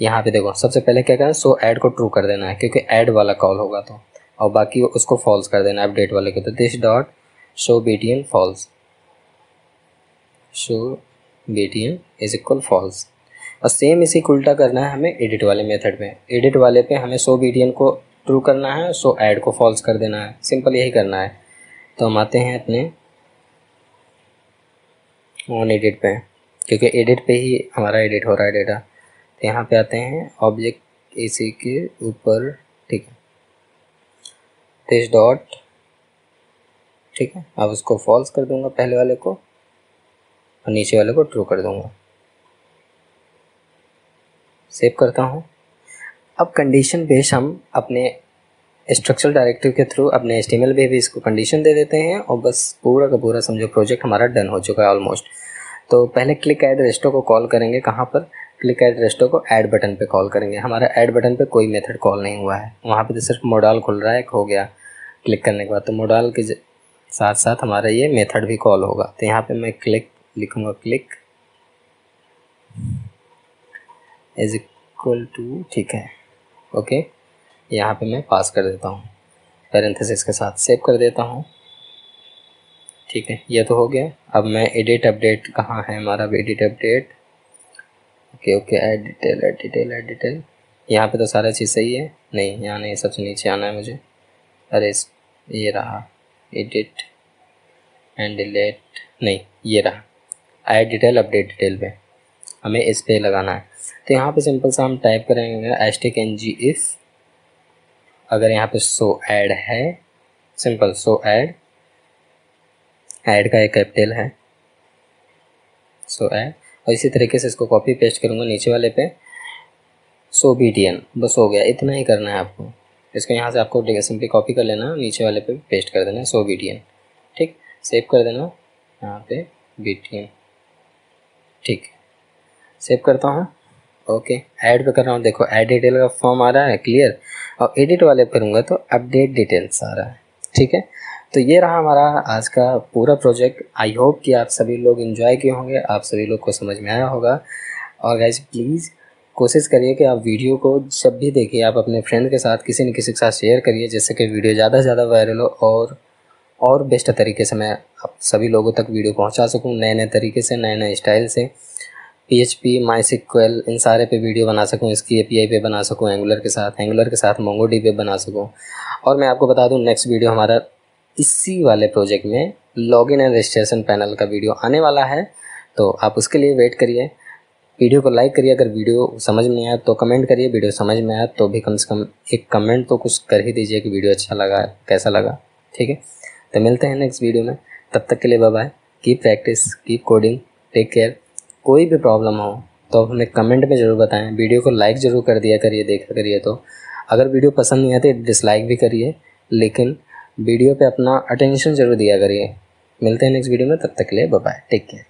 यहाँ पे देखो सबसे पहले क्या करना है, शो ऐड को ट्रू कर देना है क्योंकि ऐड वाला कॉल होगा तो, और बाकी उसको फॉल्स कर देना है अपडेट वाले को। तो this dot show BTN false, show BTN is equal false. और सेम इसी को उल्टा करना है हमें एडिट वाले मेथड में। एडिट वाले पे हमें शो BTN को ट्रू करना है, शो ऐड को फॉल्स कर देना है, सिंपल यही करना है। तो हम आते हैं अपने ऑन एडिट पे, क्योंकि एडिट पे ही हमारा एडिट हो रहा है डेटा। तो यहाँ पे आते हैं ऑब्जेक्ट AC के ऊपर, ठीक है, दिस डॉट, ठीक है। अब उसको फॉल्स कर दूंगा पहले वाले को और नीचे वाले को ट्रू कर दूंगा। सेव करता हूँ। अब कंडीशन बेस हम अपने स्ट्रक्चरल डायरेक्टिव के थ्रू अपने HTML पे भी इसको कंडीशन दे देते हैं और बस पूरा का पूरा समझो प्रोजेक्ट हमारा डन हो चुका है ऑलमोस्ट। तो पहले क्लिक ऐड रेस्टो को कॉल करेंगे, कहाँ पर, क्लिक ऐड रेस्टो को ऐड बटन पे कॉल करेंगे। हमारा ऐड बटन पे कोई मेथड कॉल नहीं हुआ है, वहाँ पे तो सिर्फ मोडाल खुल रहा है, हो गया क्लिक करने के बाद। तो मोडाल के साथ साथ हमारा ये मेथड भी कॉल होगा। तो यहाँ पे मैं क्लिक लिखूँगा, क्लिक इज इक्वल टू, ठीक है, ओके। यहाँ पे मैं पास कर देता हूँ पैरेंथेसिस के साथ, सेव कर देता हूँ, ठीक है। ये तो हो गया। अब मैं एडिट अपडेट, कहाँ है हमारा edit update, okay okay, add detail add detail add detail. यहाँ पे तो सारा चीज़ सही है, नहीं यहाँ नहीं, सबसे नीचे आना है मुझे। अरे ये रहा एडिट एंड डिलीट, नहीं ये रहा ऐड डिटेल अपडेट डिटेल पे, हमें इस पे लगाना है। तो यहाँ पे सिंपल सा हम टाइप करेंगे #ng इफ़, अगर यहाँ पे सो ऐड है, सिंपल सो ऐड का एक कैपिटल है, सो ऐड, और इसी तरीके से इसको कॉपी पेस्ट करूँगा नीचे वाले पे, सो btn, बस हो गया, इतना ही करना है आपको। इसको यहाँ से आपको सिंपली कॉपी कर लेना, नीचे वाले पे पेस्ट कर देना, सो btn, ठीक, सेव कर देना यहाँ पे btn, ठीक, सेव करता हूँ, ओके। ऐड पे कर रहा हूँ, देखो ऐड डिटेल का फॉर्म आ रहा है क्लियर, और एडिट वाले पे करूँगा तो अपडेट डिटेल्स आ रहा है, ठीक है। तो ये रहा हमारा आज का पूरा प्रोजेक्ट। आई होप कि आप सभी लोग एंजॉय किए होंगे, आप सभी लोग को समझ में आया होगा। और गाइस प्लीज़ कोशिश करिए कि आप वीडियो को जब भी देखिए आप अपने फ्रेंड के साथ, किसी न किसी के साथ शेयर करिए, जिससे कि वीडियो ज़्यादा से ज़्यादा वायरल हो और बेस्ट तरीके से मैं आप सभी लोगों तक वीडियो पहुंचा सकूं, नए नए तरीके से, नए नए स्टाइल से, PHP, MySQL इन सारे पे वीडियो बना सकूं, इसकी API पे बना सकूं, एंगुलर के साथ MongoDB पे बना सकूं। और मैं आपको बता दूं नेक्स्ट वीडियो हमारा इसी वाले प्रोजेक्ट में लॉगिन एंड रजिस्ट्रेशन पैनल का वीडियो आने वाला है, तो आप उसके लिए वेट करिए। वीडियो को लाइक करिए, अगर वीडियो समझ में आया तो कमेंट करिए, वीडियो समझ में आया तो भी कम से कम एक कमेंट तो कुछ कर ही दीजिए कि वीडियो अच्छा लगा, कैसा लगा, ठीक है। तो मिलते हैं नेक्स्ट वीडियो में, तब तक के लिए bye bye, keep practice, keep coding, take care. कोई भी प्रॉब्लम हो तो हमें कमेंट में ज़रूर बताएं, वीडियो को लाइक ज़रूर कर दिया करिए, देखा करिए। तो अगर वीडियो पसंद नहीं आती डिसलाइक भी करिए, लेकिन वीडियो पे अपना अटेंशन ज़रूर दिया करिए। मिलते हैं नेक्स्ट वीडियो में, तब तक के लिए बाय बाय, टेक केयर।